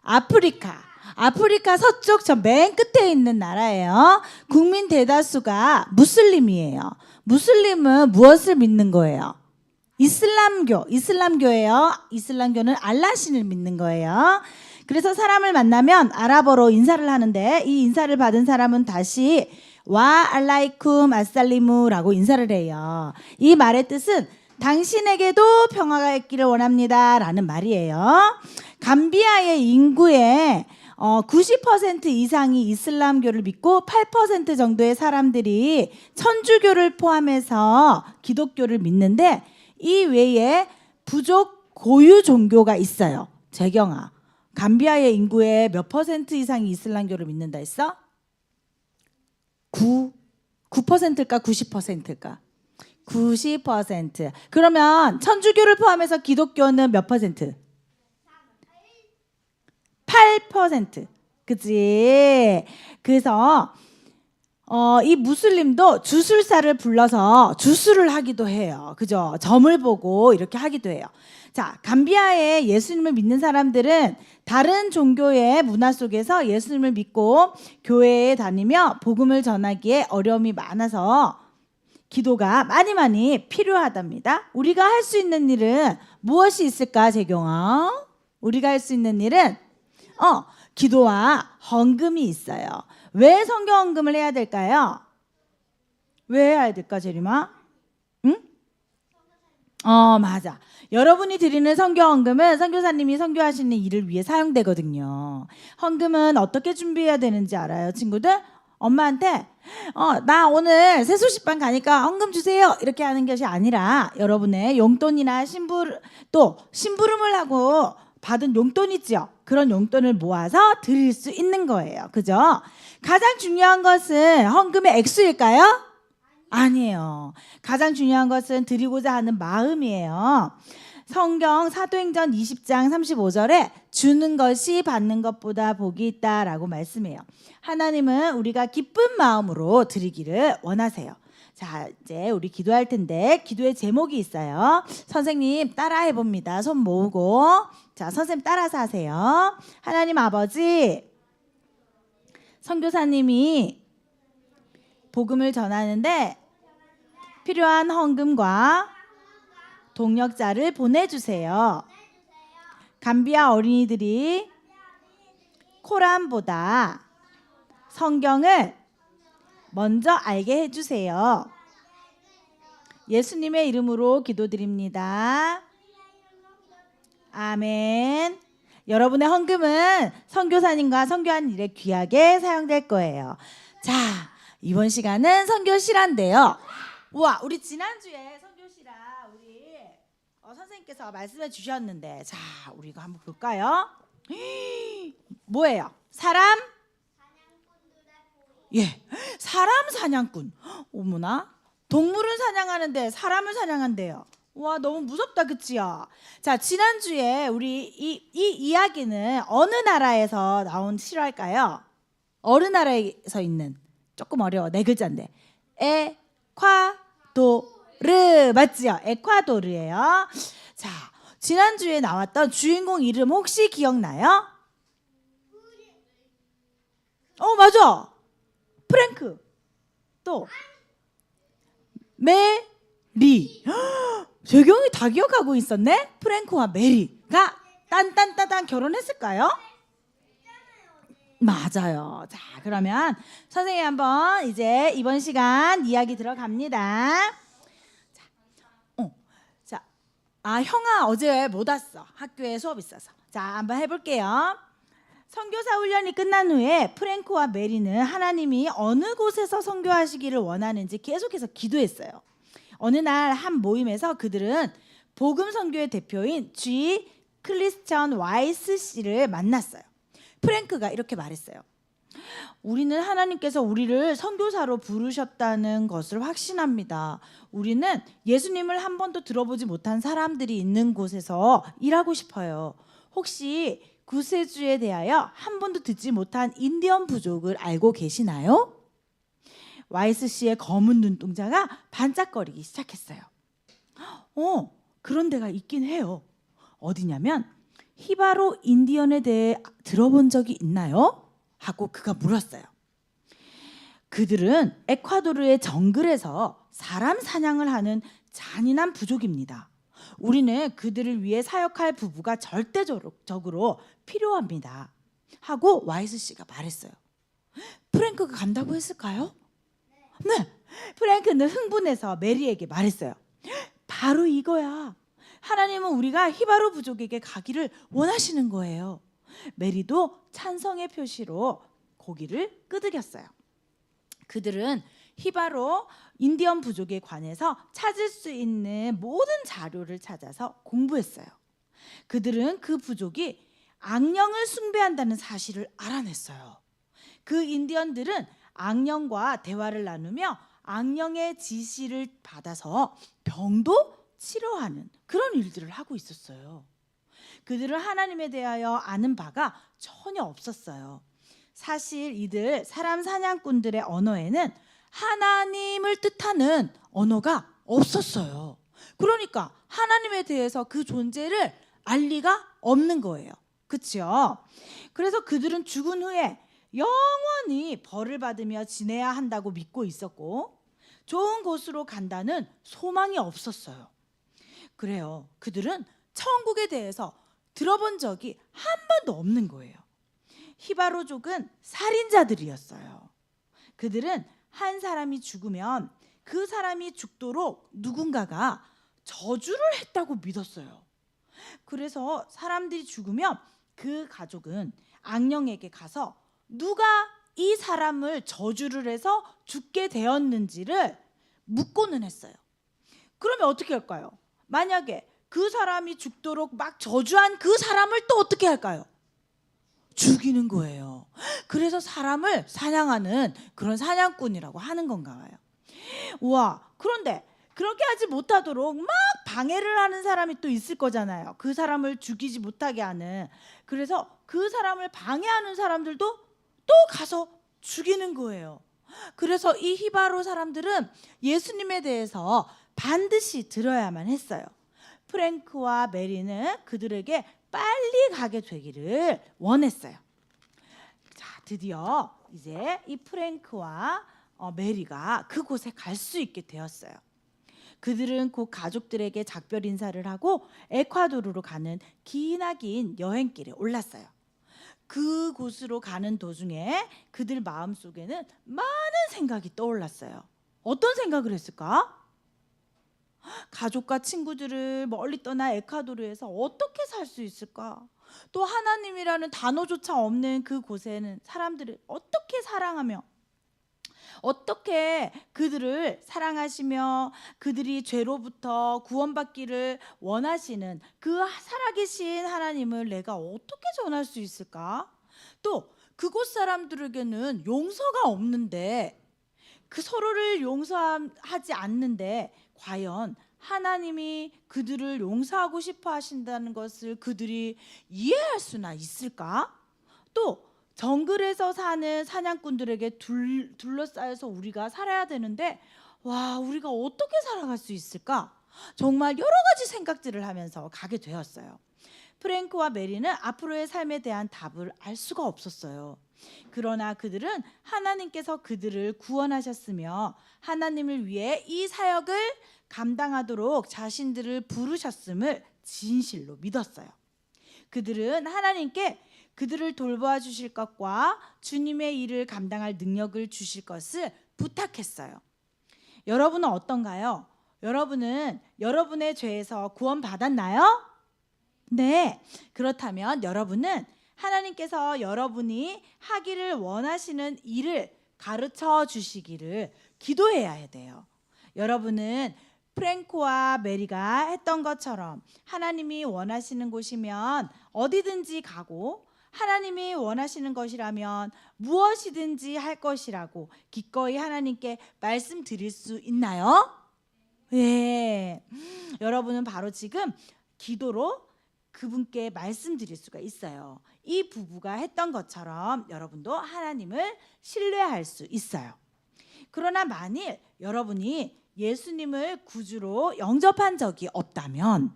아프리카. 아프리카 서쪽 저 맨 끝에 있는 나라예요. 국민 대다수가 무슬림이에요. 무슬림은 무엇을 믿는 거예요? 이슬람교예요. 이슬람교는 알라신을 믿는 거예요. 그래서 사람을 만나면 아랍어로 인사를 하는데 이 인사를 받은 사람은 다시 와 알라이쿰 아살리무라고 인사를 해요. 이 말의 뜻은 당신에게도 평화가 있기를 원합니다 라는 말이에요. 감비아의 인구의 90% 이상이 이슬람교를 믿고 8% 정도의 사람들이 천주교를 포함해서 기독교를 믿는데 이 외에 부족 고유 종교가 있어요. 재경아, 감비아의 인구의 몇 퍼센트 이상이 이슬람교를 믿는다 했어? 9%일까 90%일까? 90%. 그러면 천주교를 포함해서 기독교는 몇 퍼센트? 8%. 그치? 그래서 이 무슬림도 주술사를 불러서 주술을 하기도 해요. 그죠? 점을 보고 이렇게 하기도 해요. 자, 감비아의 예수님을 믿는 사람들은 다른 종교의 문화 속에서 예수님을 믿고 교회에 다니며 복음을 전하기에 어려움이 많아서 기도가 많이 필요하답니다. 우리가 할 수 있는 일은 무엇이 있을까, 재경아? 우리가 할 수 있는 일은 기도와 헌금이 있어요. 왜 선교 헌금을 해야 될까요? 왜 해야 될까, 재림아? 응? 맞아. 여러분이 드리는 선교 헌금은 선교사님이 선교하시는 일을 위해 사용되거든요. 헌금은 어떻게 준비해야 되는지 알아요, 친구들? 엄마한테 나 오늘 세수식반 가니까 헌금 주세요 이렇게 하는 것이 아니라 여러분의 용돈이나 심부름을 하고 받은 용돈 있죠. 그런 용돈을 모아서 드릴 수 있는 거예요. 그죠? 가장 중요한 것은 헌금의 액수일까요? 아니에요. 가장 중요한 것은 드리고자 하는 마음이에요. 성경 사도행전 20장 35절에 주는 것이 받는 것보다 복이 있다라고 말씀해요. 하나님은 우리가 기쁜 마음으로 드리기를 원하세요. 자, 이제 우리 기도할 텐데 기도의 제목이 있어요. 선생님 따라해 봅니다. 손 모으고. 자, 선생님 따라서 하세요. 하나님 아버지, 선교사님이 복음을 전하는데 필요한 헌금과 동역자를 보내주세요. 감비아 어린이들이 코란보다 성경을 먼저 알게 해주세요. 예수님의 이름으로 기도드립니다. 아멘. 여러분의 헌금은 선교사님과 선교하는 일에 귀하게 사용될 거예요. 자, 이번 시간은 선교실화인데요. 우와, 우리 지난주에 선교실화 우리 선생님께서 말씀해 주셨는데, 자, 우리 이거 한번 볼까요? 뭐예요? 사람? 예, 사람 사냥꾼. 어머나, 동물을 사냥하는데 사람을 사냥한대요. 와, 너무 무섭다, 그치요? 자, 지난주에 우리 이 이야기는 어느 나라에서 나온 실화일까요? 어느 나라에서 있는, 조금 어려워, 네 글자인데, 에콰도르, 맞지요? 에콰도르예요. 자, 지난주에 나왔던 주인공 이름 혹시 기억나요? 맞아, 프랭크. 또 메리. 재경이 다 기억하고 있었네. 프랭크와 메리가 딴딴따단 결혼했을까요? 맞아요. 자, 그러면 선생님 한번 이제 이번 시간 이야기 들어갑니다. 형아 어제 못 왔어. 학교에 수업 있어서. 자, 한번 해볼게요. 선교사 훈련이 끝난 후에 프랭크와 메리는 하나님이 어느 곳에서 선교하시기를 원하는지 계속해서 기도했어요. 어느 날 한 모임에서 그들은 복음 선교의 대표인 G. 클리스천 와이스 씨를 만났어요. 프랭크가 이렇게 말했어요. 우리는 하나님께서 우리를 선교사로 부르셨다는 것을 확신합니다. 우리는 예수님을 한 번도 들어보지 못한 사람들이 있는 곳에서 일하고 싶어요. 혹시 구세주에 대하여 한 번도 듣지 못한 인디언 부족을 알고 계시나요? 와이스 씨의 검은 눈동자가 반짝거리기 시작했어요. 그런 데가 있긴 해요. 어디냐면 히바로 인디언에 대해 들어본 적이 있나요? 하고 그가 물었어요. 그들은 에콰도르의 정글에서 사람 사냥을 하는 잔인한 부족입니다. 우리는 그들을 위해 사역할 부부가 절대적으로 필요합니다. 하고 와이스 씨가 말했어요. 프랭크가 간다고 했을까요? 네. 프랭크는 흥분해서 메리에게 말했어요. 바로 이거야. 하나님은 우리가 히바로 부족에게 가기를 원하시는 거예요. 메리도 찬성의 표시로 고기를 끄덕였어요. 그들은 히바로 인디언 부족에 관해서 찾을 수 있는 모든 자료를 찾아서 공부했어요. 그들은 그 부족이 악령을 숭배한다는 사실을 알아냈어요. 그 인디언들은 악령과 대화를 나누며 악령의 지시를 받아서 병도 치료하는 그런 일들을 하고 있었어요. 그들은 하나님에 대하여 아는 바가 전혀 없었어요. 사실 이들 사람 사냥꾼들의 언어에는 하나님을 뜻하는 언어가 없었어요. 그러니까 하나님에 대해서 그 존재를 알 리가 없는 거예요. 그렇죠? 그래서 그들은 죽은 후에 영원히 벌을 받으며 지내야 한다고 믿고 있었고 좋은 곳으로 간다는 소망이 없었어요. 그래요. 그들은 천국에 대해서 들어본 적이 한 번도 없는 거예요. 히바로족은 살인자들이었어요. 그들은 한 사람이 죽으면 그 사람이 죽도록 누군가가 저주를 했다고 믿었어요. 그래서 사람들이 죽으면 그 가족은 악령에게 가서 누가 이 사람을 저주를 해서 죽게 되었는지를 묻고는 했어요. 그러면 어떻게 할까요? 만약에 그 사람이 죽도록 막 저주한 그 사람을 또 어떻게 할까요? 죽이는 거예요. 그래서 사람을 사냥하는 그런 사냥꾼이라고 하는 건가 봐요. 우와, 그런데 그렇게 하지 못하도록 막 방해를 하는 사람이 또 있을 거잖아요. 그 사람을 죽이지 못하게 하는. 그래서 그 사람을 방해하는 사람들도 또 가서 죽이는 거예요. 그래서 이 히바로 사람들은 예수님에 대해서 반드시 들어야만 했어요. 프랭크와 메리는 그들에게 빨리 가게 되기를 원했어요. 자, 드디어 이제 이 프랭크와 메리가 그곳에 갈 수 있게 되었어요. 그들은 곧 가족들에게 작별 인사를 하고 에콰도르로 가는 기나긴 여행길에 올랐어요. 그곳으로 가는 도중에 그들 마음속에는 많은 생각이 떠올랐어요. 어떤 생각을 했을까? 가족과 친구들을 멀리 떠나 에콰도르에서 어떻게 살 수 있을까? 또 하나님이라는 단어조차 없는 그곳에는 사람들을 어떻게 사랑하며 어떻게 그들을 사랑하시며 그들이 죄로부터 구원받기를 원하시는 그 살아계신 하나님을 내가 어떻게 전할 수 있을까? 또 그곳 사람들에게는 용서가 없는데 그 서로를 용서하지 않는데 과연 하나님이 그들을 용서하고 싶어 하신다는 것을 그들이 이해할 수나 있을까? 또 정글에서 사는 사냥꾼들에게 둘러싸여서 우리가 살아야 되는데 와, 우리가 어떻게 살아갈 수 있을까? 정말 여러 가지 생각들을 하면서 가게 되었어요. 프랭크와 메리는 앞으로의 삶에 대한 답을 알 수가 없었어요. 그러나 그들은 하나님께서 그들을 구원하셨으며 하나님을 위해 이 사역을 감당하도록 자신들을 부르셨음을 진실로 믿었어요. 그들은 하나님께 그들을 돌보아 주실 것과 주님의 일을 감당할 능력을 주실 것을 부탁했어요. 여러분은 어떤가요? 여러분은 여러분의 죄에서 구원받았나요? 네. 그렇다면 여러분은 하나님께서 여러분이 하기를 원하시는 일을 가르쳐 주시기를 기도해야 돼요. 여러분은 프랭코와 메리가 했던 것처럼 하나님이 원하시는 곳이면 어디든지 가고 하나님이 원하시는 것이라면 무엇이든지 할 것이라고 기꺼이 하나님께 말씀드릴 수 있나요? 네. 여러분은 바로 지금 기도로 그분께 말씀드릴 수가 있어요. 이 부부가 했던 것처럼 여러분도 하나님을 신뢰할 수 있어요. 그러나 만일 여러분이 예수님을 구주로 영접한 적이 없다면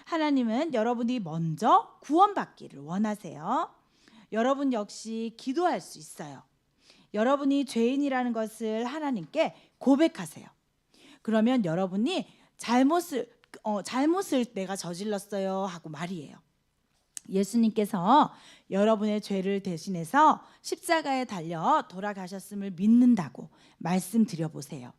하나님은 여러분이 먼저 구원받기를 원하세요. 여러분 역시 기도할 수 있어요. 여러분이 죄인이라는 것을 하나님께 고백하세요. 그러면 여러분이 잘못을 내가 저질렀어요 하고 말이에요. 예수님께서 여러분의 죄를 대신해서 십자가에 달려 돌아가셨음을 믿는다고 말씀드려 보세요.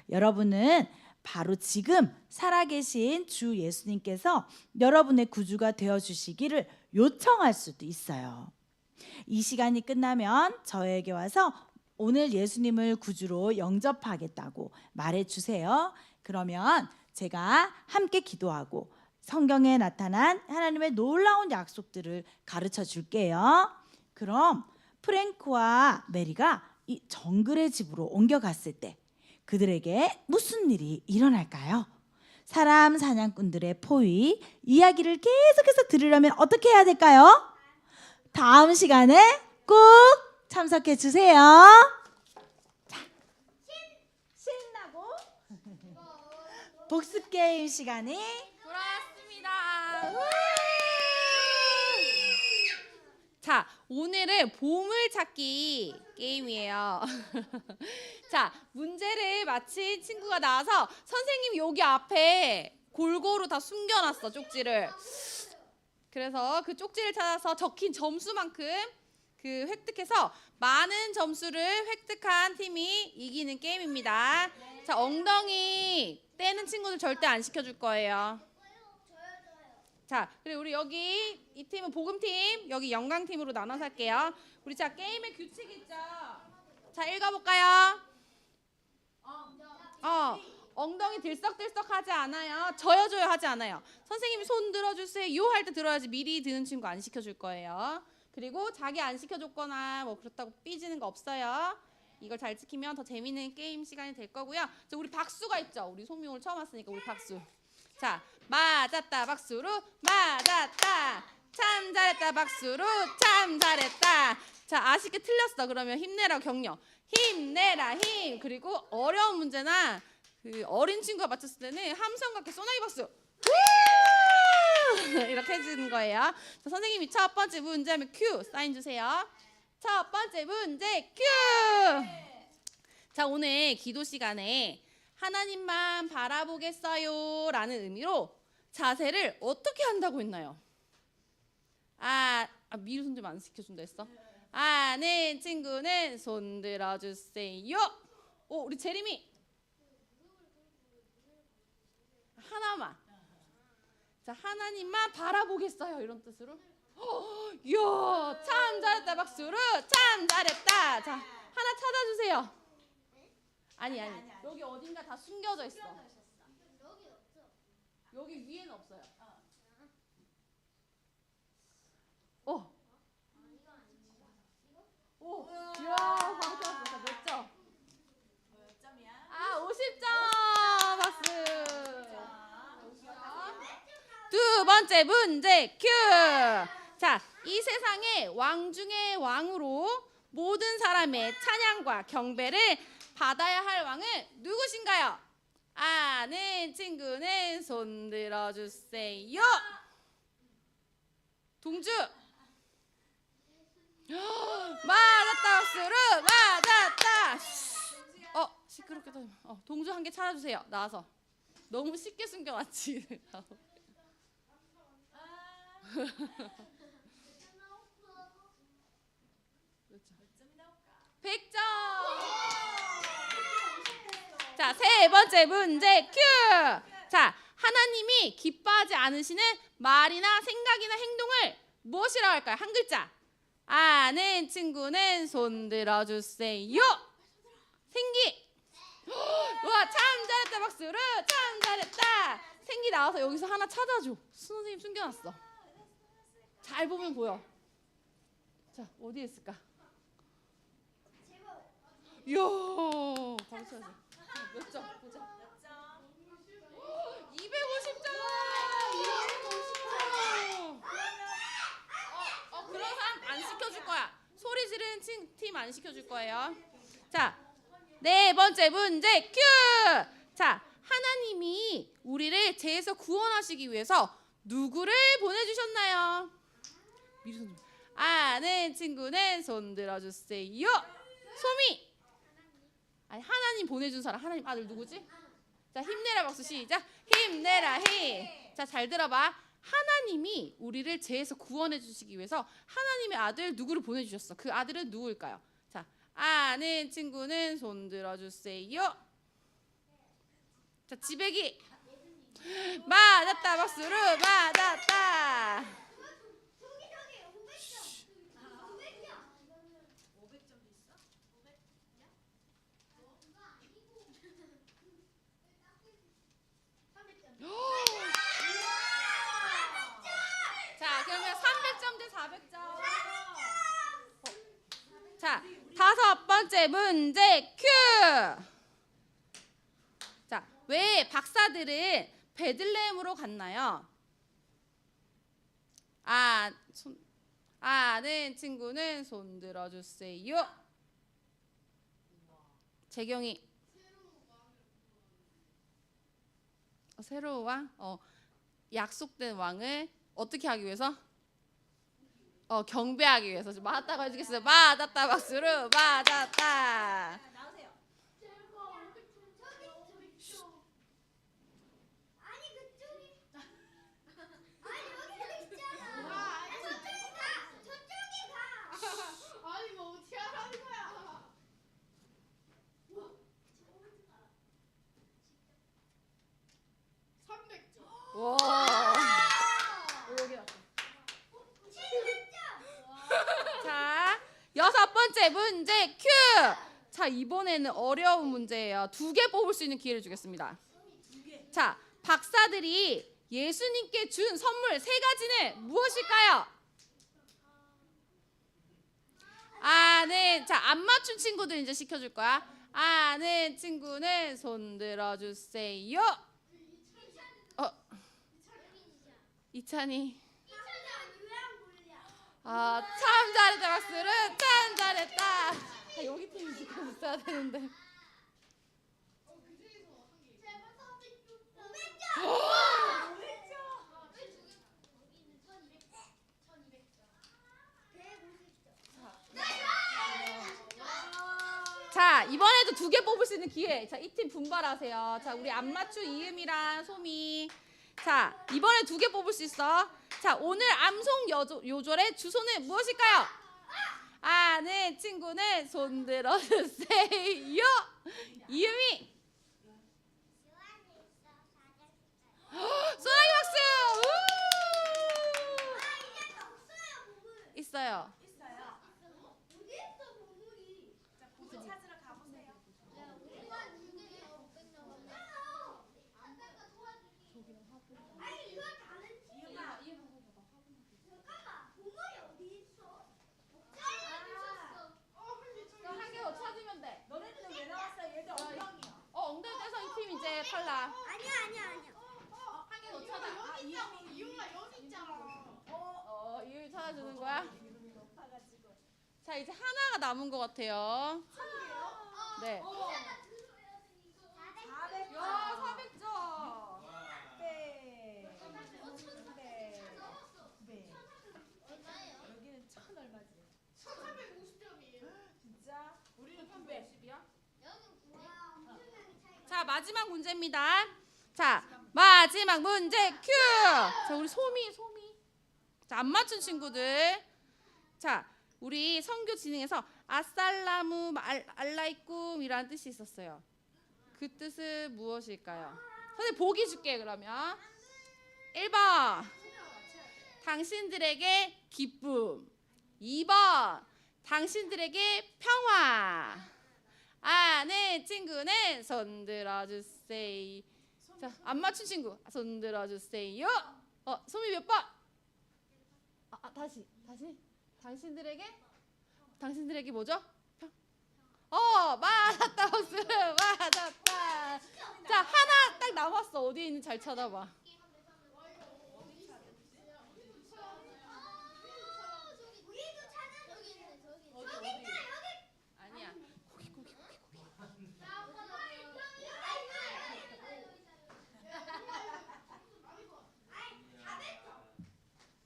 여러분은 바로 지금 살아계신 주 예수님께서 여러분의 구주가 되어주시기를 요청할 수도 있어요. 이 시간이 끝나면 저에게 와서 오늘 예수님을 구주로 영접하겠다고 말해주세요. 그러면 제가 함께 기도하고 성경에 나타난 하나님의 놀라운 약속들을 가르쳐 줄게요. 그럼 프랭크와 메리가 이 정글의 집으로 옮겨갔을 때 그들에게 무슨 일이 일어날까요? 사람 사냥꾼들의 포위 이야기를 계속해서 들으려면 어떻게 해야 될까요? 다음 시간에 꼭 참석해 주세요. 자, 신나고 복습 게임 시간이 돌아왔습니다. 자, 오늘은 보물찾기 게임이에요. 자, 문제를 마친 친구가 나와서 선생님이 여기 앞에 골고루 다 숨겨놨어, 쪽지를. 그래서 그 쪽지를 찾아서 적힌 점수만큼 그 획득해서 많은 점수를 획득한 팀이 이기는 게임입니다. 자, 엉덩이 떼는 친구들 절대 안 시켜줄 거예요. 자, 그리고 우리 여기 이 팀은 복음팀, 여기 영광팀으로 나눠서 할게요. 우리 자, 게임의 규칙 있죠? 자, 읽어볼까요? 엉덩이 들썩들썩 하지 않아요. 저여줘요 하지 않아요. 선생님이 손 들어주세요 할 때 들어야지 미리 드는 친구 안 시켜줄 거예요. 그리고 자기 안 시켜줬거나 뭐 그렇다고 삐지는 거 없어요. 이걸 잘 지키면 더 재밌는 게임 시간이 될 거고요. 자, 우리 박수가 있죠. 우리 소미 오늘 처음 왔으니까 우리 박수. 자, 맞았다 박수로 맞았다. 참 잘했다 박수로 참 잘했다. 자, 아쉽게 틀렸어. 그러면 힘내라 격려. 힘내라 힘. 그리고 어려운 문제나 그 어린 친구가 맞췄을 때는 함성과 함께 소나기 박수. 이렇게 해주는 거예요. 자, 선생님이 첫 번째 문제 하면 큐 사인 주세요. 첫 번째 문제 큐. 자, 오늘 기도 시간에 하나님만 바라보겠어요 라는 의미로 자세를 어떻게 한다고 했나요? 미루 손 좀 안 시켜준다 했어. 아는 친구는 손 들어주세요. 오, 우리 재림이 하나만. 자, 하나님만 바라보겠어요. 이런 뜻으로. 이야, 참 잘했다. 박수로 참 잘했다. 자, 하나 찾아주세요. 아니 여기 어딘가 다 숨겨져 있어. 여기 위에는 없어요. 오, 이야, 방금 몇 점? 아, 50점. 박수. 두 번째 문제 큐. 자, 이 세상의 왕 중의 왕으로 모든 사람의 찬양과 경배를 받아야 할 왕은 누구신가요? 아는 친구는 손 들어주세요. 동주. 맞았다. 박수로 맞았다. 시끄럽게 동주 한 개 찾아주세요. 나와서. 너무 쉽게 숨겨놨지. 100점. 자, 세 번째 문제 큐. 자, 하나님이 기뻐하지 않으시는 말이나 생각이나 행동을 무엇이라고 할까요? 한 글자. 아는 친구는 손 들어주세요. 생기. 와, 참 잘했다. 박수로 참 잘했다. 생기 나와서 여기서 하나 찾아줘. 선생님 숨겨놨어. 잘 보면 보여. 자, 어디에 있을까? 이야, 바로 찾아줘. 몇 점? 보자. 250점. 250점. 그런 사람 안 시켜줄 거야. 소리 지르는 팀 안 시켜줄 거예요. 자, 네 번째 문제 큐. 자, 하나님이 우리를 죄에서 구원하시기 위해서 누구를 보내주셨나요? 아는 친구는 손 들어주세요. 소미. 아니, 하나님 보내준 사람, 하나님 아들 누구지? 자, 힘내라. 박수 시작. 힘내라. 힘. 자, 잘 들어봐. 하나님이 우리를 죄에서 구원해 주시기 위해서 하나님의 아들 누구를 보내주셨어? 그 아들은 누구일까요? 자, 아는 친구는 손 들어주세요. 자, 지배기. 맞았다. 박수로 맞았다. 자, 그러면 300점 대 400점. 자, 다섯 번째 문제 큐. 자, 왜 박사들은 베들레헴으로 갔나요? 아는 친구는 손 들어주세요. 재경이. 새로운 왕? 약속된 왕을 어떻게 하기 위해서? 경배하기 위해서. 맞았다고 해주겠어요. 맞았다. 박수로 맞았다. 와. 자, 여섯 번째 문제 큐. 자, 이번에는 어려운 문제예요. 2개 뽑을 수 있는 기회를 주겠습니다. 자, 박사들이 예수님께 준 선물 3가지는 무엇일까요? 자, 안 맞춘 친구들 이제 시켜줄 거야. 아는 친구는 손 들어주세요. 이찬이. 참 잘했다. 박수를 참 잘했다. 여기 팀이 지금 있어야 되는데. 자, 이번에도 2개 뽑을 수 있는 기회. 자, 이 팀 분발하세요. 자, 우리 안 맞춘 이음이랑 소미. 자, 이번에 2개 뽑을 수 있어. 자, 오늘 암송 요절의 주소는 무엇일까요? 아는 친구는 손 들어주세요. 이유미. 소나기 박수. 있어요. 한 개 더 찾으면 돼. 너네들은 왜 나왔어? 얘들 엉덩이야. 엉덩이 떼서 이 팀 이제 탈락. 한 개 더 찾아. 이유미 찾아주는 거야? 자, 이제 하나가 남은 것 같아요. 네. 야, 400점. 여기는 1,000 얼마지? 1,350점이에요. 진짜? 우리는 1,110이야? 자, 마지막 문제입니다. 자, 마지막 문제 큐. 자, 우리 소미. 자, 안 맞춘 친구들. 자, 우리 선교 진행에서 아살라무 알라이쿰이라는 뜻이 있었어요. 그 뜻은 무엇일까요? 선생님 보기 줄게 그러면. 1번 당신들에게 기쁨. 2번 당신들에게 평화. 아는 친구는 손 들어주세요. 자, 안 맞춘 친구 손 들어주세요. 소미 몇 번? 다시. 당신들에게 뭐죠? 맞았다. 박수. 맞았다. 자, 하나 딱 남았어. 어디에 있는지 잘 찾아봐. 아니야. 거기.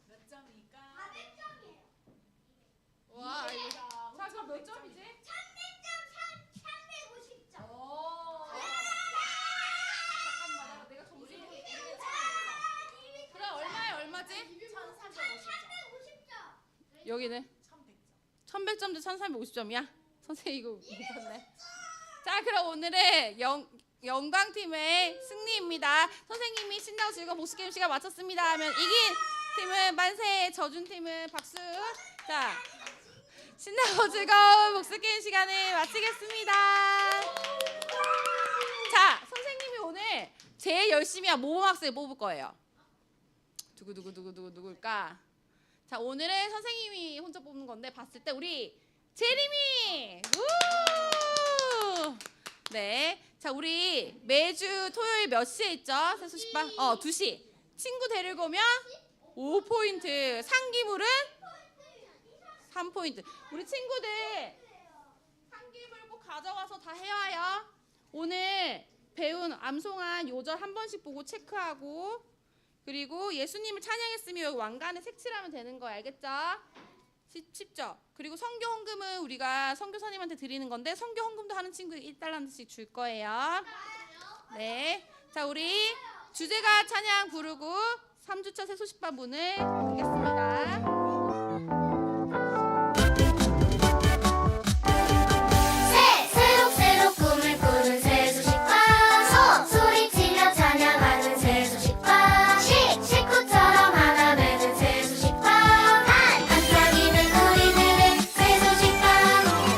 몇 점이니까? 와, 이거. 자, 그럼 몇 점이지? 350점. 잠깐만, 내가 점수. 그래, 얼마지? 350점. 여기는 1100점 대 1350점이야? 선생님 이거 못했네. 자, 그럼 오늘의 영광팀의 승리입니다. 선생님이 신나고 즐거운 복수게임 시간 마쳤습니다 하면 이긴 팀은 만세, 져준 팀은 박수. 자, 신나고 즐거운 복수게임 시간을 마치겠습니다. 자, 선생님이 오늘 제일 열심히 한 모범학생을 뽑을 거예요. 누굴까? 자, 오늘은 선생님이 혼자 뽑는 건데 봤을 때 우리 제리미. 네. 자, 우리 매주 토요일 몇 시에 있죠? 세수식반? 2시. 친구 데리고 오면 5포인트. 상기물은 3포인트. 우리 친구들 상기물 꼭 가져와서 다 해와요. 오늘 배운 암송한 요절 한 번씩 보고 체크하고, 그리고 예수님을 찬양했으면 여기 왕관에 색칠하면 되는 거 알겠죠? 쉽죠? 그리고 성교 헌금은 우리가 선교사님한테 드리는 건데 성교 헌금도 하는 친구에게 1달러씩 줄 거예요. 네. 자, 우리 주제가 찬양 부르고 3주차 새소식반 문을 닫겠습니다. 새록새록 꿈을 꾸는 새소식반. 소리치며 찬양하는 새소식반. 식구처럼 하나 되는 새소식반. 반짝이는 우리들의 새소식반.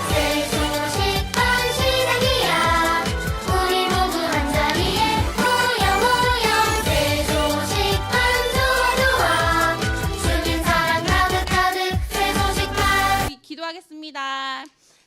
새소식반 시작이야. 우리 모두 한자리에 모여. 새소식반 좋아. 주님 사랑 가득가득 새소식반. 기도하겠습니다.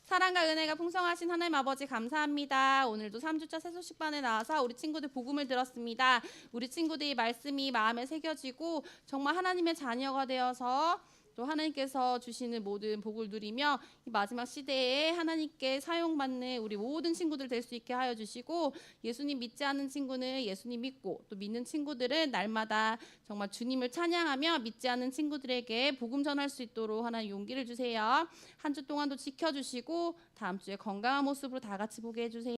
사랑과 은혜가 풍성하신 하나님 아버지 감사합니다. 오늘도 3주차 새소식반에 나와서 우리 친구들 복음을 들었습니다. 우리 친구들이 말씀이 마음에 새겨지고 정말 하나님의 자녀가 되어서 또 하나님께서 주시는 모든 복을 누리며 이 마지막 시대에 하나님께 사용받는 우리 모든 친구들 될 수 있게 하여 주시고, 예수님 믿지 않는 친구는 예수님 믿고 또 믿는 친구들은 날마다 정말 주님을 찬양하며 믿지 않는 친구들에게 복음 전할 수 있도록 하나님 용기를 주세요. 한 주 동안도 지켜주시고 다음 주에 건강한 모습으로 다 같이 보게 해주세요.